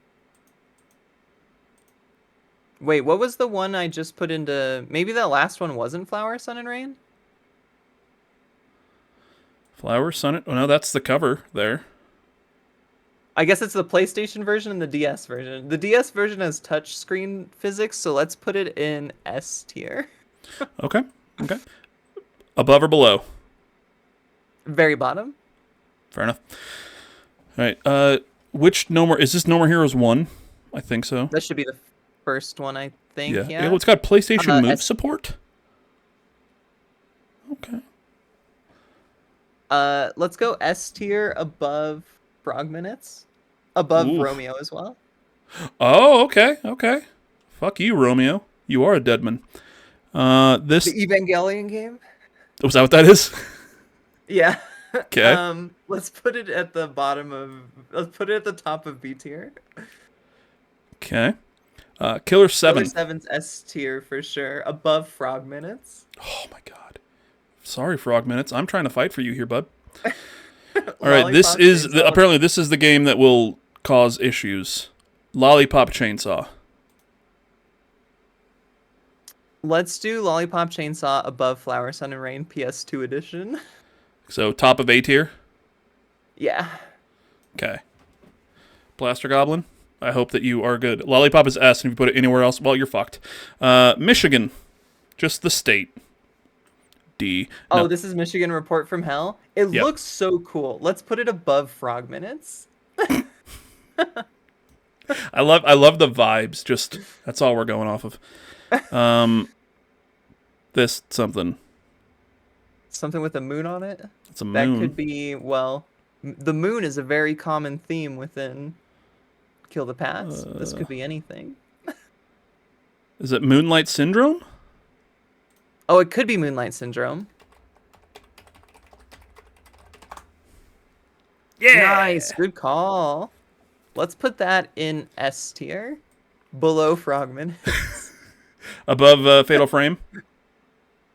Wait, what was the one I just put into... Maybe that last one wasn't Flower, Sun, and Rain? Flower, Sun... Oh, no, that's the cover there. I guess it's the PlayStation version and the DS version. The DS version has touchscreen physics, so let's put it in S tier. Okay. Above or below? Very bottom. Fair enough. All right. Which No More... Is this No More Heroes 1? I think so. That should be the first one, I think. Yeah. It's got PlayStation Move support. Okay. Let's go S tier above Frog Minutes. Above Romeo as well. Oh, okay. Fuck you, Romeo. You are a deadman. The Evangelion game? Was that what that is? Yeah. Okay. Let's put it at the bottom of... Let's put it at the top of B tier. Okay. Killer 7. Killer 7's S tier for sure. Above Frog Minutes. Oh my god. Sorry, Frog Minutes. I'm trying to fight for you here, bud. All right, apparently this is the game that will cause issues. Lollipop Chainsaw. Let's do Lollipop Chainsaw above Flower, Sun, and Rain PS2 edition. So top of A tier? Yeah. Okay. Blaster Goblin, I hope that you are good. Lollipop is S, and if you put it anywhere else, well, you're fucked. Michigan. Just the state. D. Oh, no. This is Michigan Report from Hell. It looks so cool. Let's put it above Frog Minutes. I love the vibes. Just that's all we're going off of. This something with a moon on it. It's a moon. That could be the moon is a very common theme within Kill the Pats. This could be anything. Is it Moonlight Syndrome? Oh, it could be Moonlight Syndrome. Yeah. Nice. Good call. Let's put that in S tier. Below Frog Minutes. Above Fatal Frame?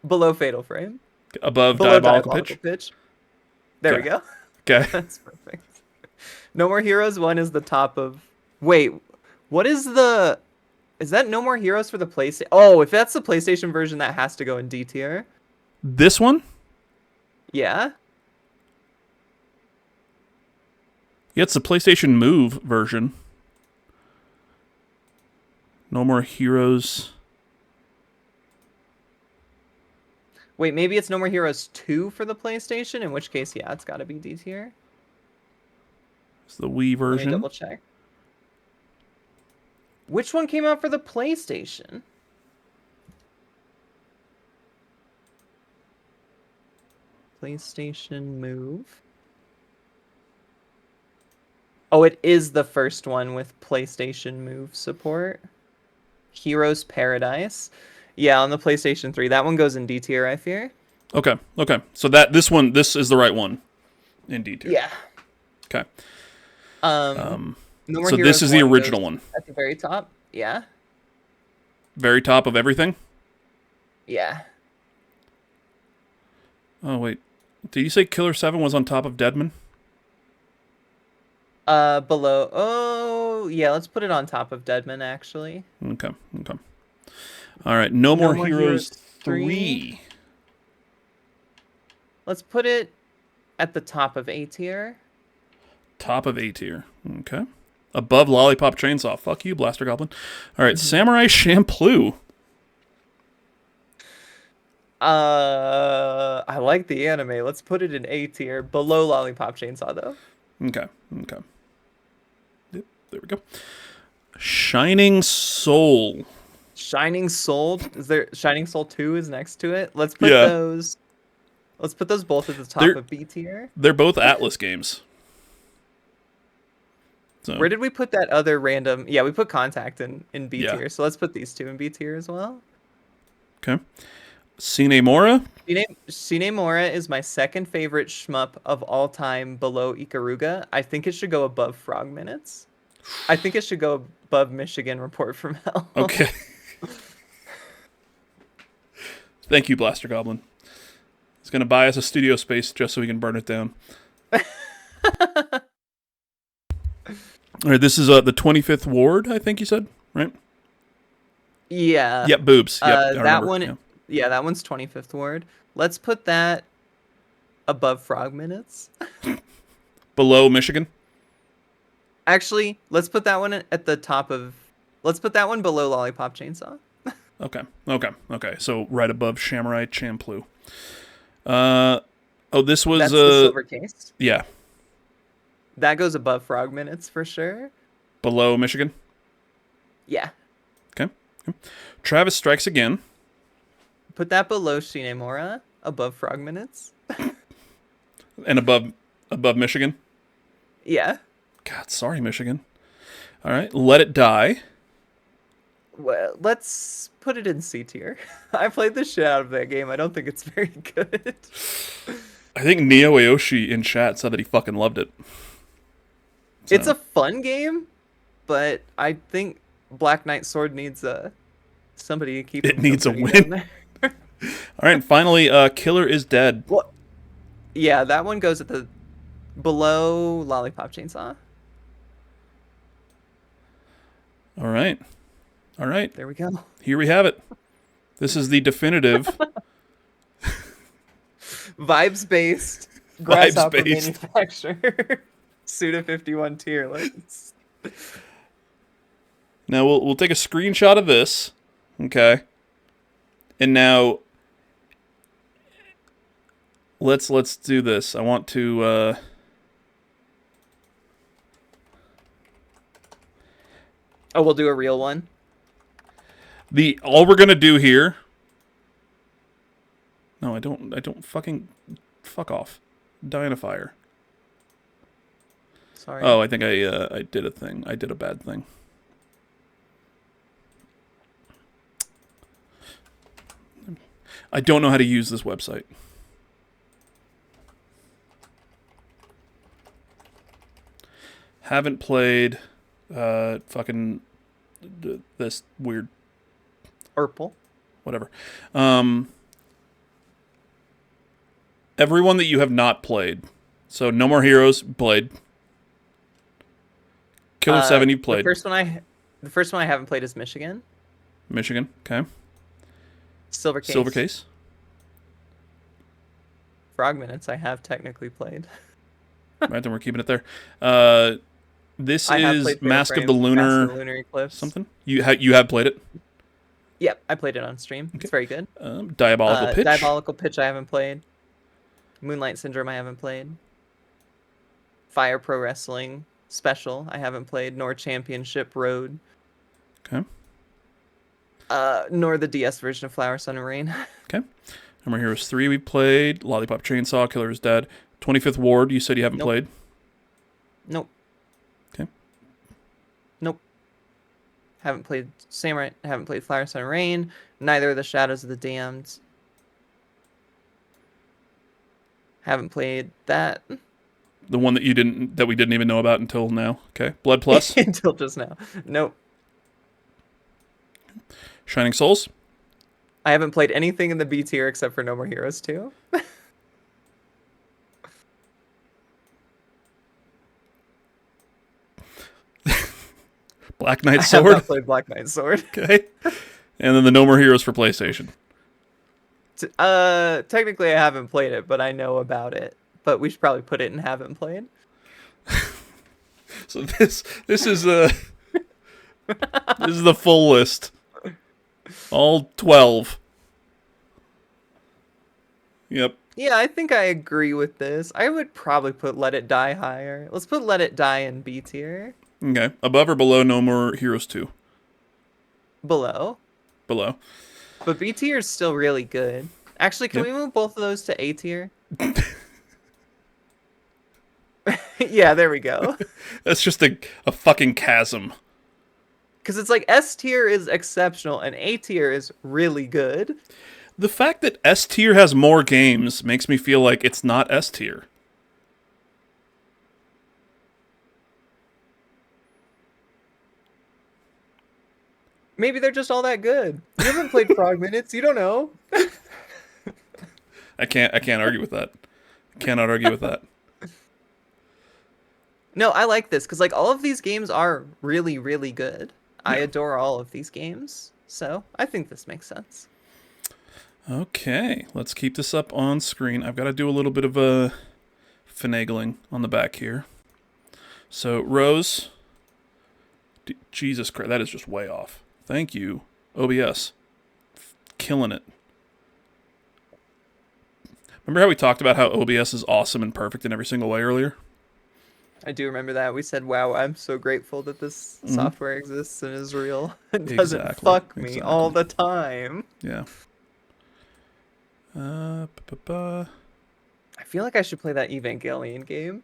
Below Fatal Frame. Above Below Diabolical Pitch? There we go. Okay. That's perfect. No More Heroes 1 is the top of... Wait, what is the... Is that No More Heroes for the PlayStation? Oh, if that's the PlayStation version, that has to go in D tier. This one? Yeah. Yeah, it's the PlayStation Move version. No More Heroes. Wait, maybe it's No More Heroes 2 for the PlayStation, in which case, yeah, it's got to be D tier. It's the Wii version. Let me double check. Which one came out for the PlayStation? PlayStation Move. Oh, it is the first one with PlayStation Move support. Heroes Paradise. Yeah, on the PlayStation 3. That one goes in D tier, I fear. Okay. So this is the right one in D tier. Yeah. Okay. No More so Heroes this is the original one. At the very top. Yeah. Very top of everything? Yeah. Oh, wait. Did you say Killer 7 was on top of Deadman? Below. Oh, yeah, let's put it on top of Deadman, actually. Okay. All right, No More Heroes 3. Let's put it at the top of A tier. Top of A tier. Okay. Above Lollipop Chainsaw. Fuck you, Blaster Goblin. All right, Samurai Champloo. I like the anime. Let's put it in A tier. Below Lollipop Chainsaw, though. Okay. Yep, there we go. Shining Soul. Shining Soul. Is there Shining Soul 2 is next to it? Let's put those. Let's put those both at the top of B tier. They're both Atlas games. So where did we put that other random? Yeah, we put Contact in B Yeah. tier. So let's put these two in B tier as well. okay. Sine Mora. Shine Mora is my second favorite shmup of all time below Ikaruga. I think it should go above Frog Minutes. I think it should go above Michigan Report from Hell. Okay. Thank you, Blaster Goblin. He's going to buy us a studio space just so we can burn it down. All right, this is the 25th Ward, I think you said, right? Yeah. Yep, boobs. Yep, I that remember. one. Yeah, that one's 25th Ward. Let's put that above Frog Minutes. Below Michigan? Actually, let's put that one at the top of... Let's put that one below Lollipop Chainsaw. Okay. So right above Samurai Champloo. This was... That's the silver case. Yeah. That goes above Frog Minutes for sure. Below Michigan? Yeah. Okay. Travis Strikes Again. Put that below Shine Mora, above Frog Minutes. And above Michigan? Yeah. God, sorry, Michigan. All right. Let It Die. Well, let's put it in C tier. I played the shit out of that game. I don't think it's very good. I think Neo Aoshi in chat said that he fucking loved it. So. It's a fun game, but I think Black Knight Sword needs somebody to keep It needs a somebody win. down there. All right, and finally, Killer is Dead. Well, yeah, that one goes at the below Lollipop Chainsaw. All right. There we go. Here we have it. This is the definitive Vibes-based grasshopper Vibes-based. manufacturer. Suda51 tier list. Now we'll take a screenshot of this, okay? And now let's do this. I want to Oh, we'll do a real one. all we're gonna do here. No, I don't fucking fuck off. Die in a fire. Sorry. Oh, I think I did a thing. I did a bad thing. I don't know how to use this website. Haven't played fucking this weird Urple. whatever. Everyone that you have not played. So No More Heroes played. Killer 7 you played. The first one I haven't played is Michigan. Michigan, okay. Silver Case. Silver Case. Frog Minutes I have technically played. Right, then we're keeping it there. This I have is played Mask of Frame, the Mask Lunar of the Lunar Eclipse. something. You have played it. Yep, I played it on stream. Okay. It's very good. Diabolical Pitch. Diabolical Pitch I haven't played. Moonlight Syndrome I haven't played. Fire Pro Wrestling Special I haven't played, nor Championship Road. Okay. Nor the DS version of Flower, Sun, and Rain. Okay. No More Heroes 3 we played. Lollipop Chainsaw, Killer is Dead. 25th Ward you said you haven't Nope. played. Nope. Okay. Nope. Haven't played Samurai. Haven't played Flower, Sun, and Rain. Neither of the Shadows of the Damned. Haven't played that The one that we didn't even know about until now. Okay. Blood Plus. until just now. Nope. Shining Souls. I haven't played anything in the B tier except for No More Heroes 2. Black Knight I have Sword. not played Black Knight Sword. Okay. And then the No More Heroes for PlayStation. Technically I haven't played it, but I know about it. But we should probably put it in haven't played. So this is this is the full list. All 12. Yep. Yeah, I think I agree with this. I would probably put Let It Die higher. Let's put Let It Die in B tier. Okay. Above or below No More Heroes 2? Below. Below. But B tier is still really good. Actually, can we move both of those to A tier? Yeah, there we go. That's just a fucking chasm. Because it's like S tier is exceptional and A tier is really good. The fact that S tier has more games makes me feel like it's not S tier. Maybe they're just all that good. You haven't played Frog Minutes, you don't know. I can't argue with that. Cannot argue with that. No, I like this because like all of these games are really, really good. I adore all of these games, so I think this makes sense. Okay, let's keep this up on screen. I've got to do a little bit of a finagling on the back here. So, Rose, Jesus Christ, that is just way off. Thank you, OBS. Killing it. Remember how we talked about how OBS is awesome and perfect in every single way earlier? I do remember that. We said, wow, I'm so grateful that this software exists and is real. It doesn't fuck me all the time. Yeah. I feel like I should play that Evangelion game.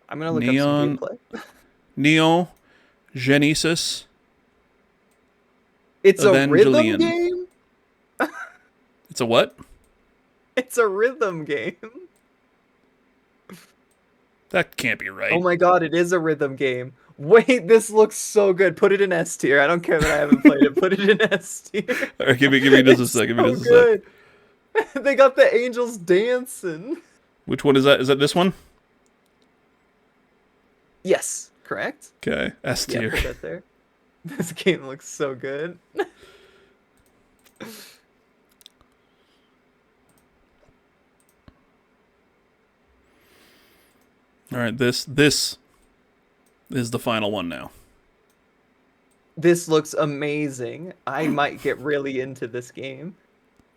I'm going to look up some gameplay. Neon Genesis. It's a rhythm game? It's a what? It's a rhythm game. That can't be right. Oh my god, it is a rhythm game. Wait, this looks so good. Put it in S tier. I don't care that I haven't played it. Put it in S tier. All right, give me just a sec. Give me just a sec. They got the angels dancing. Which one is that? Is that this one? Yes, correct. Okay, S tier. Yeah, put that there. This game looks so good. All right, this is the final one now. This looks amazing. I might get really into this game.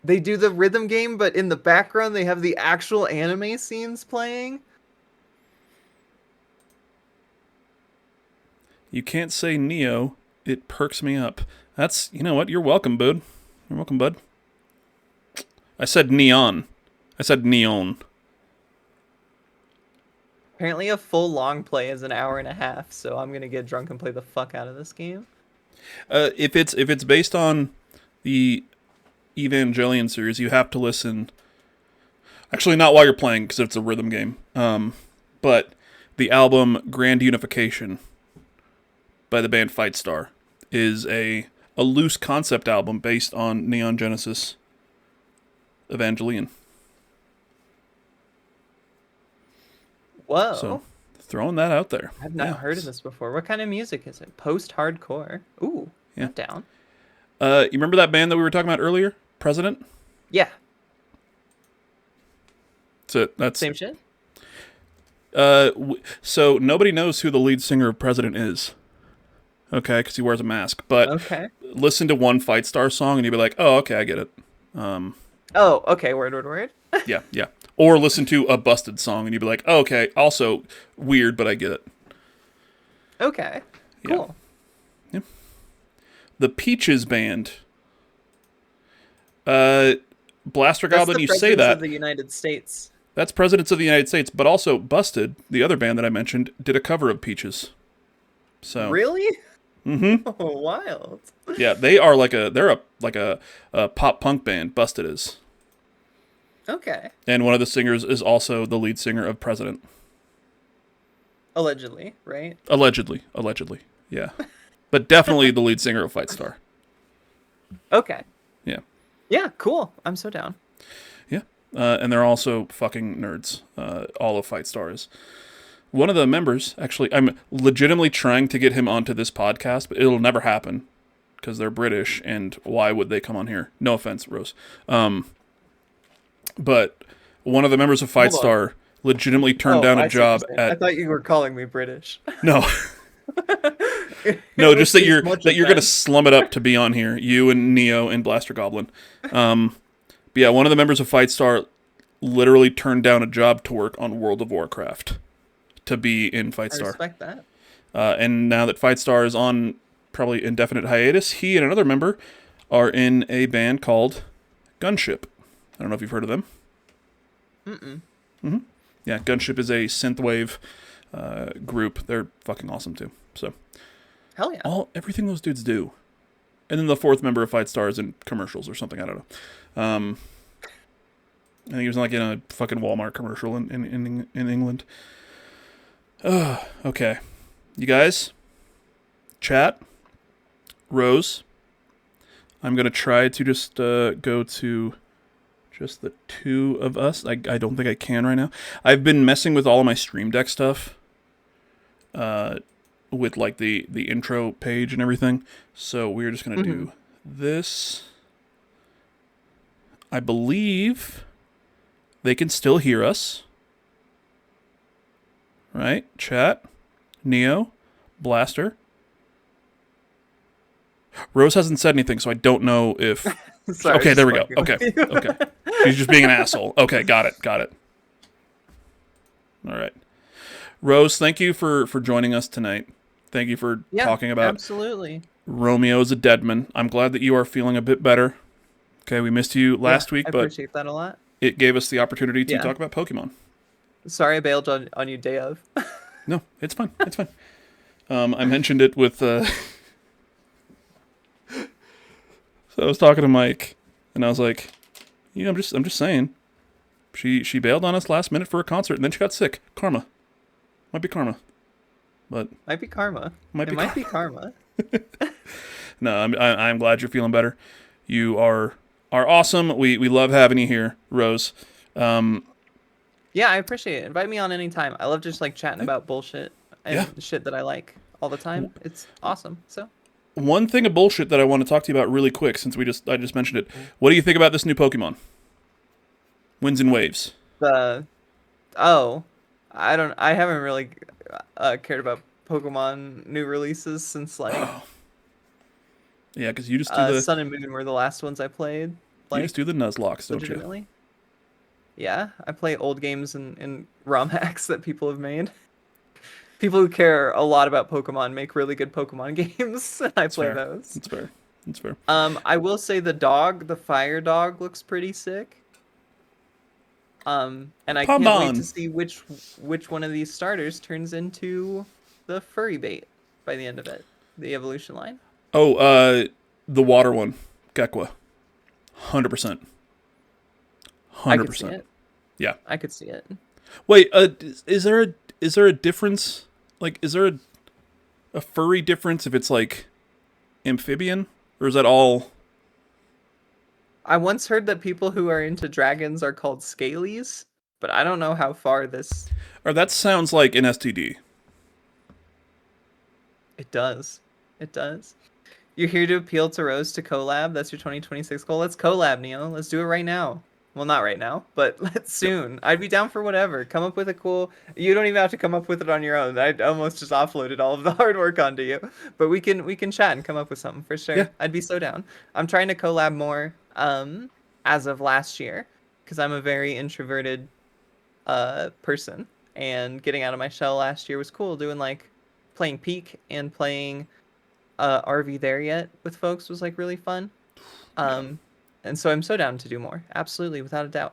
They do the rhythm game, but in the background they have the actual anime scenes playing. You can't say Neo. It perks me up. That's, you know what? You're welcome, bud. You're welcome, bud. I said neon. I said neon. Apparently a full long play is an hour and a half, so I'm gonna get drunk and play the fuck out of this game. If it's based on the Evangelion series, you have to listen. Actually, not while you're playing, because it's a rhythm game. But the album Grand Unification by the band Fight Star is a loose concept album based on Neon Genesis Evangelion. Whoa. So, throwing that out there. I've not heard of this before. What kind of music is it? Post-hardcore. Ooh, yeah. I'm down. You remember that band that we were talking about earlier? President? Yeah. That's same shit? So nobody knows who the lead singer of President is. Okay, because he wears a mask. But listen to one Fight Star song and you'll be like, oh, okay, I get it. Oh, okay, word. Yeah. Or listen to a Busted song and you'll be like, oh, okay, also weird, but I get it. Okay, cool. Yeah. The Peaches Band. Blaster Goblin, you say that. Of the United States. That's Presidents of the United States, but also Busted, the other band that I mentioned, did a cover of Peaches. So really? Mm-hmm. Oh, wild. Yeah, they're a pop punk band. Busted is. Okay. And one of the singers is also the lead singer of President. Allegedly, right? Allegedly, yeah. But definitely the lead singer of Fight Star. Okay. Yeah. Yeah, cool. I'm so down. Yeah. And they're also fucking nerds. All of Fight Star is. One of the members, actually, I'm legitimately trying to get him onto this podcast, but it'll never happen because they're British, and why would they come on here? No offense, Rose. But one of the members of Fight Star legitimately turned down a job at... I thought you were calling me British. No. No, just that you're going to slum it up to be on here. You and Neo and Blaster Goblin. But yeah, one of the members of Fight Star literally turned down a job to work on World of Warcraft to be in Fight Star. I respect that. And now that Fight Star is on probably indefinite hiatus, he and another member are in a band called Gunship. I don't know if you've heard of them. Mm-mm. Mm-hmm. Yeah, Gunship is a synthwave group. They're fucking awesome too. So, Hell yeah. Everything those dudes do. And then the fourth member of Fight Stars in commercials or something. I don't know. I think he was like in a fucking Walmart commercial in England. Okay. You guys, chat, Rose, I'm going to try to just go to just the two of us. I don't think I can right now. I've been messing with all of my Stream Deck stuff with like the intro page and everything. So we're just going to do this. I believe they can still hear us. Right? Chat. Neo. Blaster. Rose hasn't said anything, so I don't know if... Sorry, okay, there we go. Okay. She's just being an asshole. Okay, got it. All right. Rose, thank you for joining us tonight. Thank you for talking about... absolutely. Romeo is a Deadman. I'm glad that you are feeling a bit better. Okay, we missed you last week, but... I appreciate that a lot. It gave us the opportunity to talk about Pokemon. Sorry I bailed on you day of. No, it's fine. I mentioned it with... So I was talking to Mike, and I was like, I'm just saying. She bailed on us last minute for a concert, and then she got sick. Karma. Might be karma. But might be karma. Might be karma. No, I'm glad you're feeling better. You are awesome. We love having you here, Rose. Yeah, I appreciate it. Invite me on anytime. I love just like chatting about bullshit and shit that I like all the time. It's awesome. So one thing of bullshit that I want to talk to you about really quick, since I just mentioned it. What do you think about this new Pokemon? Winds and Waves. I haven't really cared about Pokemon new releases since like yeah, because you just do the Sun and Moon were the last ones I played. You just do the Nuzlocke, don't you? Yeah, I play old games and ROM hacks that people have made. People who care a lot about Pokemon make really good Pokemon games, and I play those. That's fair. I will say the fire dog looks pretty sick. And I can't wait to see which one of these starters turns into the furry bait by the end of it. The evolution line. Oh, the water one, Gekwa. 100%. 100%. Yeah, I could see it. Wait, is there a difference? Like, is there a furry difference if it's like amphibian, or is that all? I once heard that people who are into dragons are called scalies, but I don't know how far this. Or that sounds like an STD. It does. You're here to appeal to Rose to collab. That's your 2026 goal. Let's collab, Neo. Let's do it right now. Well, not right now, but let's soon. I'd be down for whatever. Come up with a cool... You don't even have to come up with it on your own. I almost just offloaded all of the hard work onto you. But we can chat and come up with something for sure. Yeah. I'd be so down. I'm trying to collab more as of last year because I'm a very introverted person. And getting out of my shell last year was cool. Doing like playing Peak and playing RV There Yet with folks was like really fun. And so I'm so down to do more. Absolutely, without a doubt.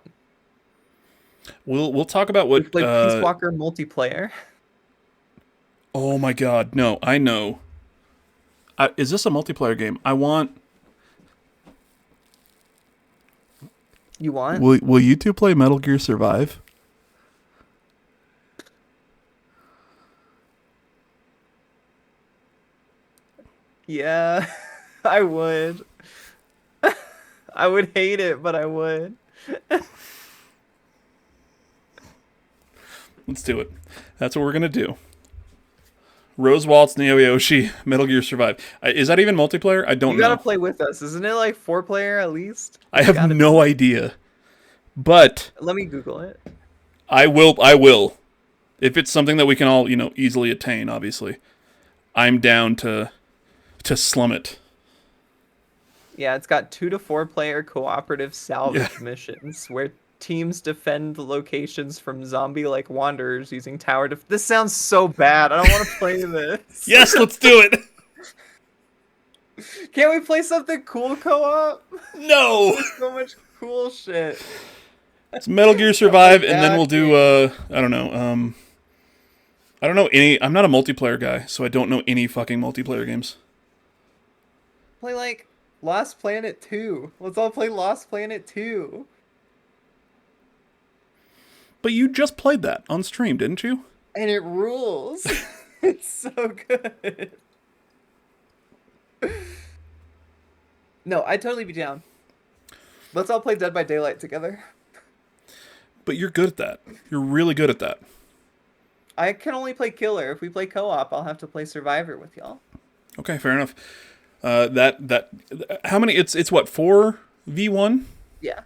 We'll talk about what... Like Peace Walker multiplayer. Oh my god, no, I know. Is this a multiplayer game? I want... You want? Will you two play Metal Gear Survive? Yeah, I would. I would hate it, but I would. Let's do it. That's what we're going to do. Rose Waltz, Neo Yoshi, Metal Gear Survive. Is that even multiplayer? I don't know. You gotta play with us. Isn't it like 4-player at least? I have no idea. But... Let me Google it. I will. If it's something that we can all, easily attain, obviously. I'm down to slum it. Yeah, it's got 2 to 4 player cooperative salvage missions where teams defend locations from zombie-like wanderers using tower This sounds so bad. I don't want to play this. Yes, let's do it. Can't we play something cool co-op? No. There's so much cool shit. It's Metal Gear Survive, and then we'll do I don't know. I don't know any. I'm not a multiplayer guy, so I don't know any fucking multiplayer games. Play like Lost Planet 2. Let's all play Lost Planet 2. But you just played that on stream, didn't you? And it rules. It's so good. No, I'd totally be down. Let's all play Dead by Daylight together. But you're good at that. You're really good at that. I can only play Killer. If we play co-op, I'll have to play Survivor with y'all. Okay, fair enough. How many? It's what, 4v1? Yeah.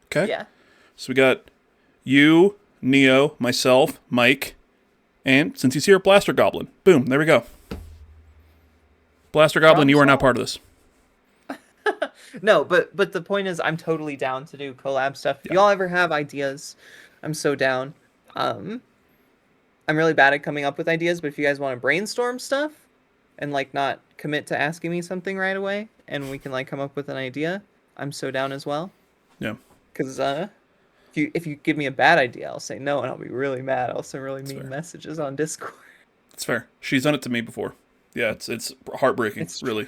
Okay. Yeah. So we got you, Neo, myself, Mike, and since he's here, Blaster Goblin. Boom, there we go. Blaster Goblin, you are now part of this. No, but the point is, I'm totally down to do collab stuff. If y'all ever have ideas, I'm so down. I'm really bad at coming up with ideas, but if you guys want to brainstorm stuff and like not commit to asking me something right away, and we can like come up with an idea, I'm so down as well. Yeah. Because if you give me a bad idea, I'll say no, and I'll be really mad. I'll send really mean messages on Discord. That's fair. She's done it to me before. Yeah, it's heartbreaking, really.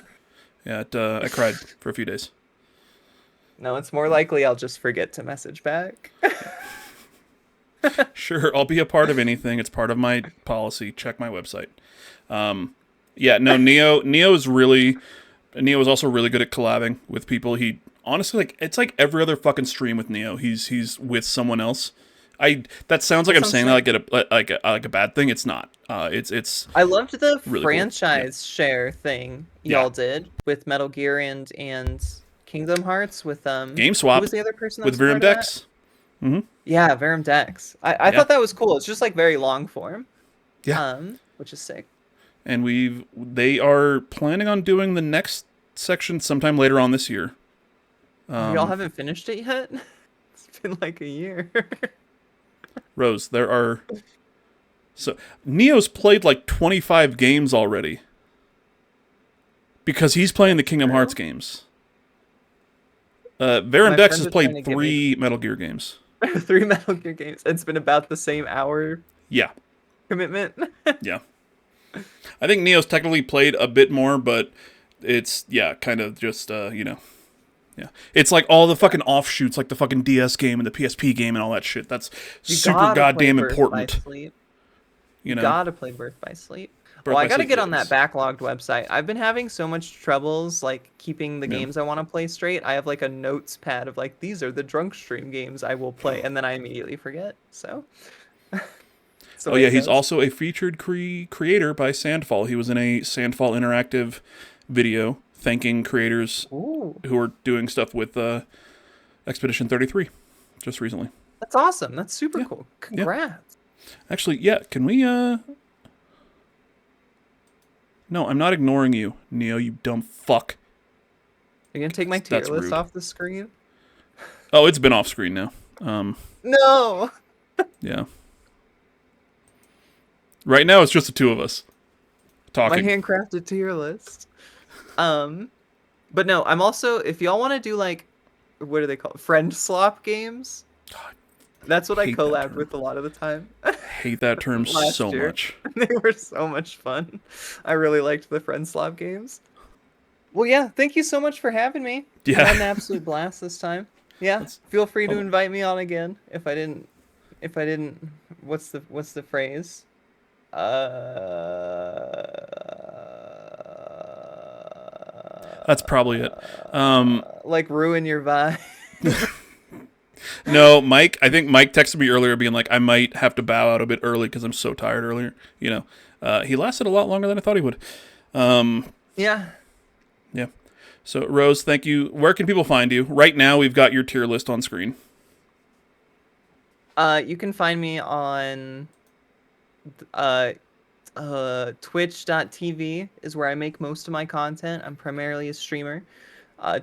Yeah, I cried for a few days. No, it's more likely I'll just forget to message back. Sure, I'll be a part of anything. It's part of my policy. Check my website. Yeah, no, Neo is also really good at collabing with people. He honestly, like, it's like every other fucking stream with Neo. He's with someone else. That sounds like I'm saying that like a bad thing. It's not. It's. I loved the really franchise share thing y'all did with Metal Gear and Kingdom Hearts with Game Swap. Who was the other person with Verum Dex? Mm-hmm. Yeah, Verum Dex. I thought that was cool. It's just like very long form. Yeah. Which is sick. And they are planning on doing the next section sometime later on this year. Y'all haven't finished it yet? It's been like a year. Rose, so Neo's played like 25 games already. Because he's playing the Kingdom Hearts games. Verum Dex has played 3 Metal Gear games. 3 Metal Gear games. It's been about the same hour. Yeah. Commitment. Yeah. I think Neo's technically played a bit more, but it's kind of just yeah. It's like all the fucking offshoots, like the fucking DS game and the PSP game and all that shit. That's super goddamn important. You gotta play Birth by Sleep. Well, I gotta get on that backlogged website. I've been having so much troubles like keeping the games I want to play straight. I have like a notes pad of like, these are the drunk stream games I will play, and then I immediately forget. So. Oh yeah, he's also a featured creator by Sandfall. He was in a Sandfall interactive video thanking creators who are doing stuff with Expedition 33 just recently. That's awesome. That's super cool. Congrats. Yeah. Actually, can we No, I'm not ignoring you, Neo, you dumb fuck. You're gonna take my tier list off the screen? Oh, it's been off screen now. No. Yeah. Right now, it's just the two of us talking. My handcrafted tier list. But no, I'm also, if y'all want to do like, what are they called? Friend swap games. God, that's what I collabed with a lot of the time. I hate that term so much. They were so much fun. I really liked the friend swap games. Well, yeah, thank you so much for having me. Yeah. I had an absolute blast this time. Yeah, feel free to invite me on again. If I didn't, what's the phrase? That's probably it. Like ruin your vibe. No, Mike. I think Mike texted me earlier, being like, "I might have to bow out a bit early because I'm so tired." Earlier, he lasted a lot longer than I thought he would. Yeah. Yeah. So, Rose, thank you. Where can people find you? Right now, we've got your tier list on screen. You can find me on twitch.tv is where I make most of my content. I'm primarily a streamer.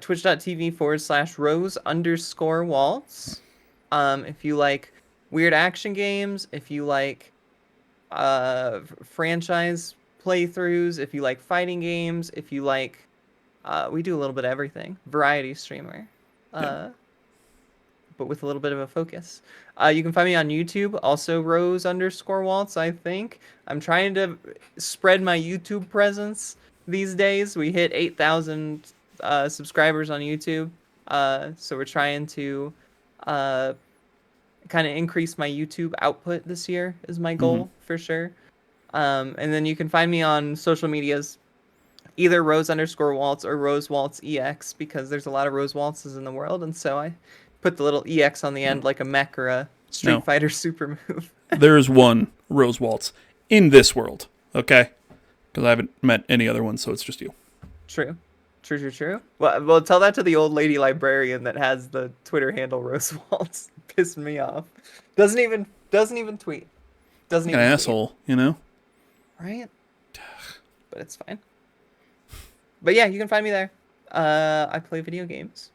Twitch.tv/Rose_Waltz. If you like weird action games, if you like franchise playthroughs, if you like fighting games, if you like we do a little bit of everything. Variety streamer. but with a little bit of a focus. You can find me on YouTube, also Rose_Waltz, I think. I'm trying to spread my YouTube presence these days. We hit 8,000 subscribers on YouTube. So we're trying to kind of increase my YouTube output this year is my goal for sure. And then you can find me on social medias, either Rose_Waltz or RoseWaltzEX, because there's a lot of Rose Waltzes in the world, and so I put the little EX on the end like a mech or a Street Fighter super move. There is one Rose Waltz in this world, okay? Because I haven't met any other ones, so it's just you. True. Well, tell that to the old lady librarian that has the Twitter handle Rose Waltz. Pissed me off. Doesn't even tweet. Doesn't even an tweet. Asshole, you know? Right? But it's fine. But yeah, you can find me there. I play video games,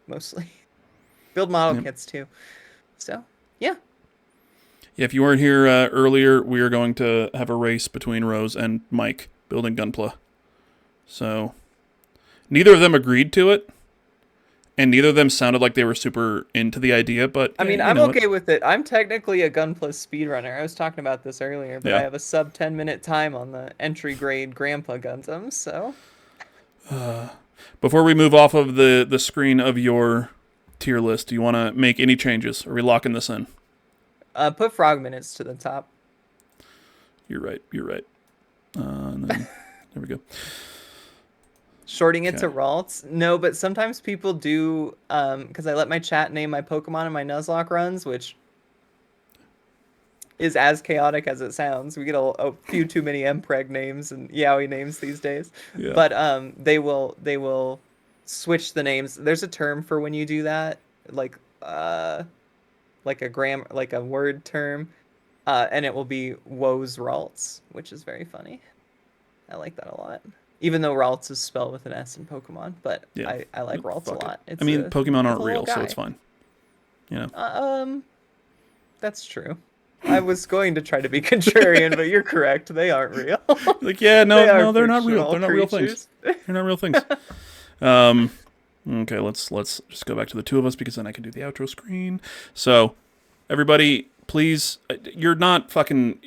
mostly. Build model kits, too. So, yeah. Yeah, if you weren't here earlier, we are going to have a race between Rose and Mike building Gunpla. So, neither of them agreed to it, and neither of them sounded like they were super into the idea, but... I mean, I'm okay with it. I'm technically a Gunpla speedrunner. I was talking about this earlier, but I have a sub 10-minute time on the entry grade Grandpa Gundams, so... Before we move off of the screen of your tier list, do you want to make any changes? Are we locking this in? Put frog minutes to the top. You're right. And then, there we go. Shorting it to Ralts? No, but sometimes people do, because I let my chat name my Pokemon in my Nuzlocke runs, which is as chaotic as it sounds. We get a few too many Mpreg names and Yaoi names these days. Yeah. But they will switch the names. There's a term for when you do that, like a word term, and it will be woes Ralts, which is very funny. I like that a lot. Even though Ralts is spelled with an S in Pokemon, but I like Ralts a lot. Pokemon aren't real, so it's fine. You know. That's true. I was going to try to be contrarian, but you're correct. They aren't real. Like, they're not real. They're not real things. They're not real things. Okay, let's just go back to the two of us, because then I can do the outro screen. So, everybody, please, you're not fucking...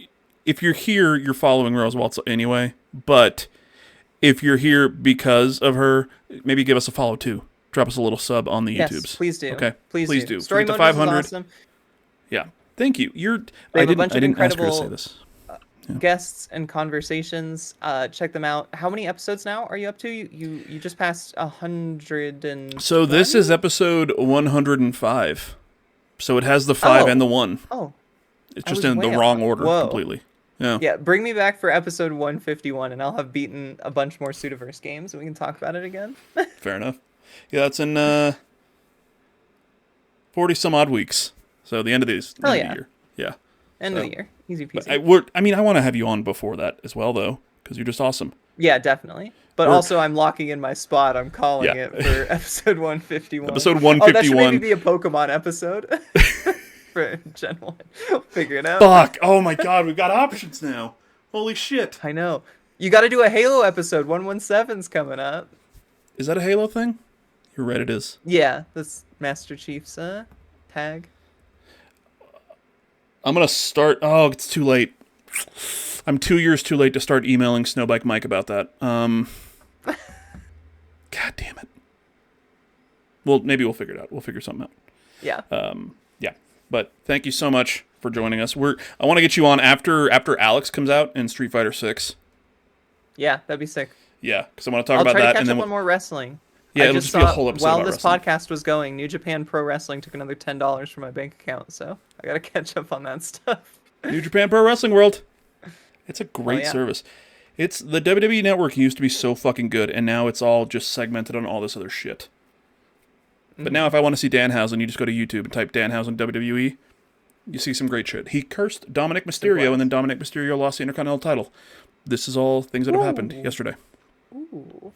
If you're here, you're following Rose Waltz anyway, but if you're here because of her, maybe give us a follow, too. Drop us a little sub on the YouTubes. Yes, please do. Okay, please do. Storymoders 500. Is awesome. Yeah. Thank you. I didn't ask her to say this. Guests and conversations. Check them out. How many episodes now are you up to? You just passed 100 and. So this is episode 105. So it has the 5 and the 1. Oh. It's just in the wrong order completely. Yeah. Yeah. Bring me back for episode 151, and I'll have beaten a bunch more Sudaverse games, and we can talk about it again. Fair enough. Yeah, that's in 40 some odd weeks. So the end of the year. Yeah. End of the year. Easy peasy. But I want to have you on before that as well, though, because you're just awesome. Yeah, definitely. But also, I'm locking in my spot. I'm calling it for episode 151. Episode 151. That should maybe be a Pokemon episode. For Gen 1. Figure it out. Fuck. Oh my god, we've got options now. Holy shit. I know. You got to do a Halo episode. 117's coming up. Is that a Halo thing? You're right, it is. Yeah, that's Master Chief's tag. I'm going to start... Oh, it's too late. I'm 2 years too late to start emailing Snowbike Mike about that. God damn it. Well, maybe we'll figure it out. We'll figure something out. Yeah. Yeah. But thank you so much for joining us. I want to get you on after Alex comes out in Street Fighter 6. Yeah, that'd be sick. Yeah, because I want to talk about that. I'll try to catch up on more wrestling. Yeah, it'll just be a whole episode while about this wrestling. podcast was going, New Japan Pro Wrestling took another $10 from my bank account, so I gotta catch up on that stuff. New Japan Pro Wrestling World. It's a great service. It's the WWE Network used to be so fucking good, and now it's all just segmented on all this other shit. But now if I want to see Danhausen, you just go to YouTube and type Danhausen WWE. You see some great shit. He cursed Dominic Mysterio, and then Dominic Mysterio lost the Intercontinental title. This is all things that have happened yesterday. Ooh.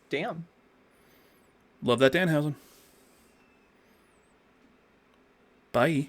Damn. Love that Danhausen. Bye.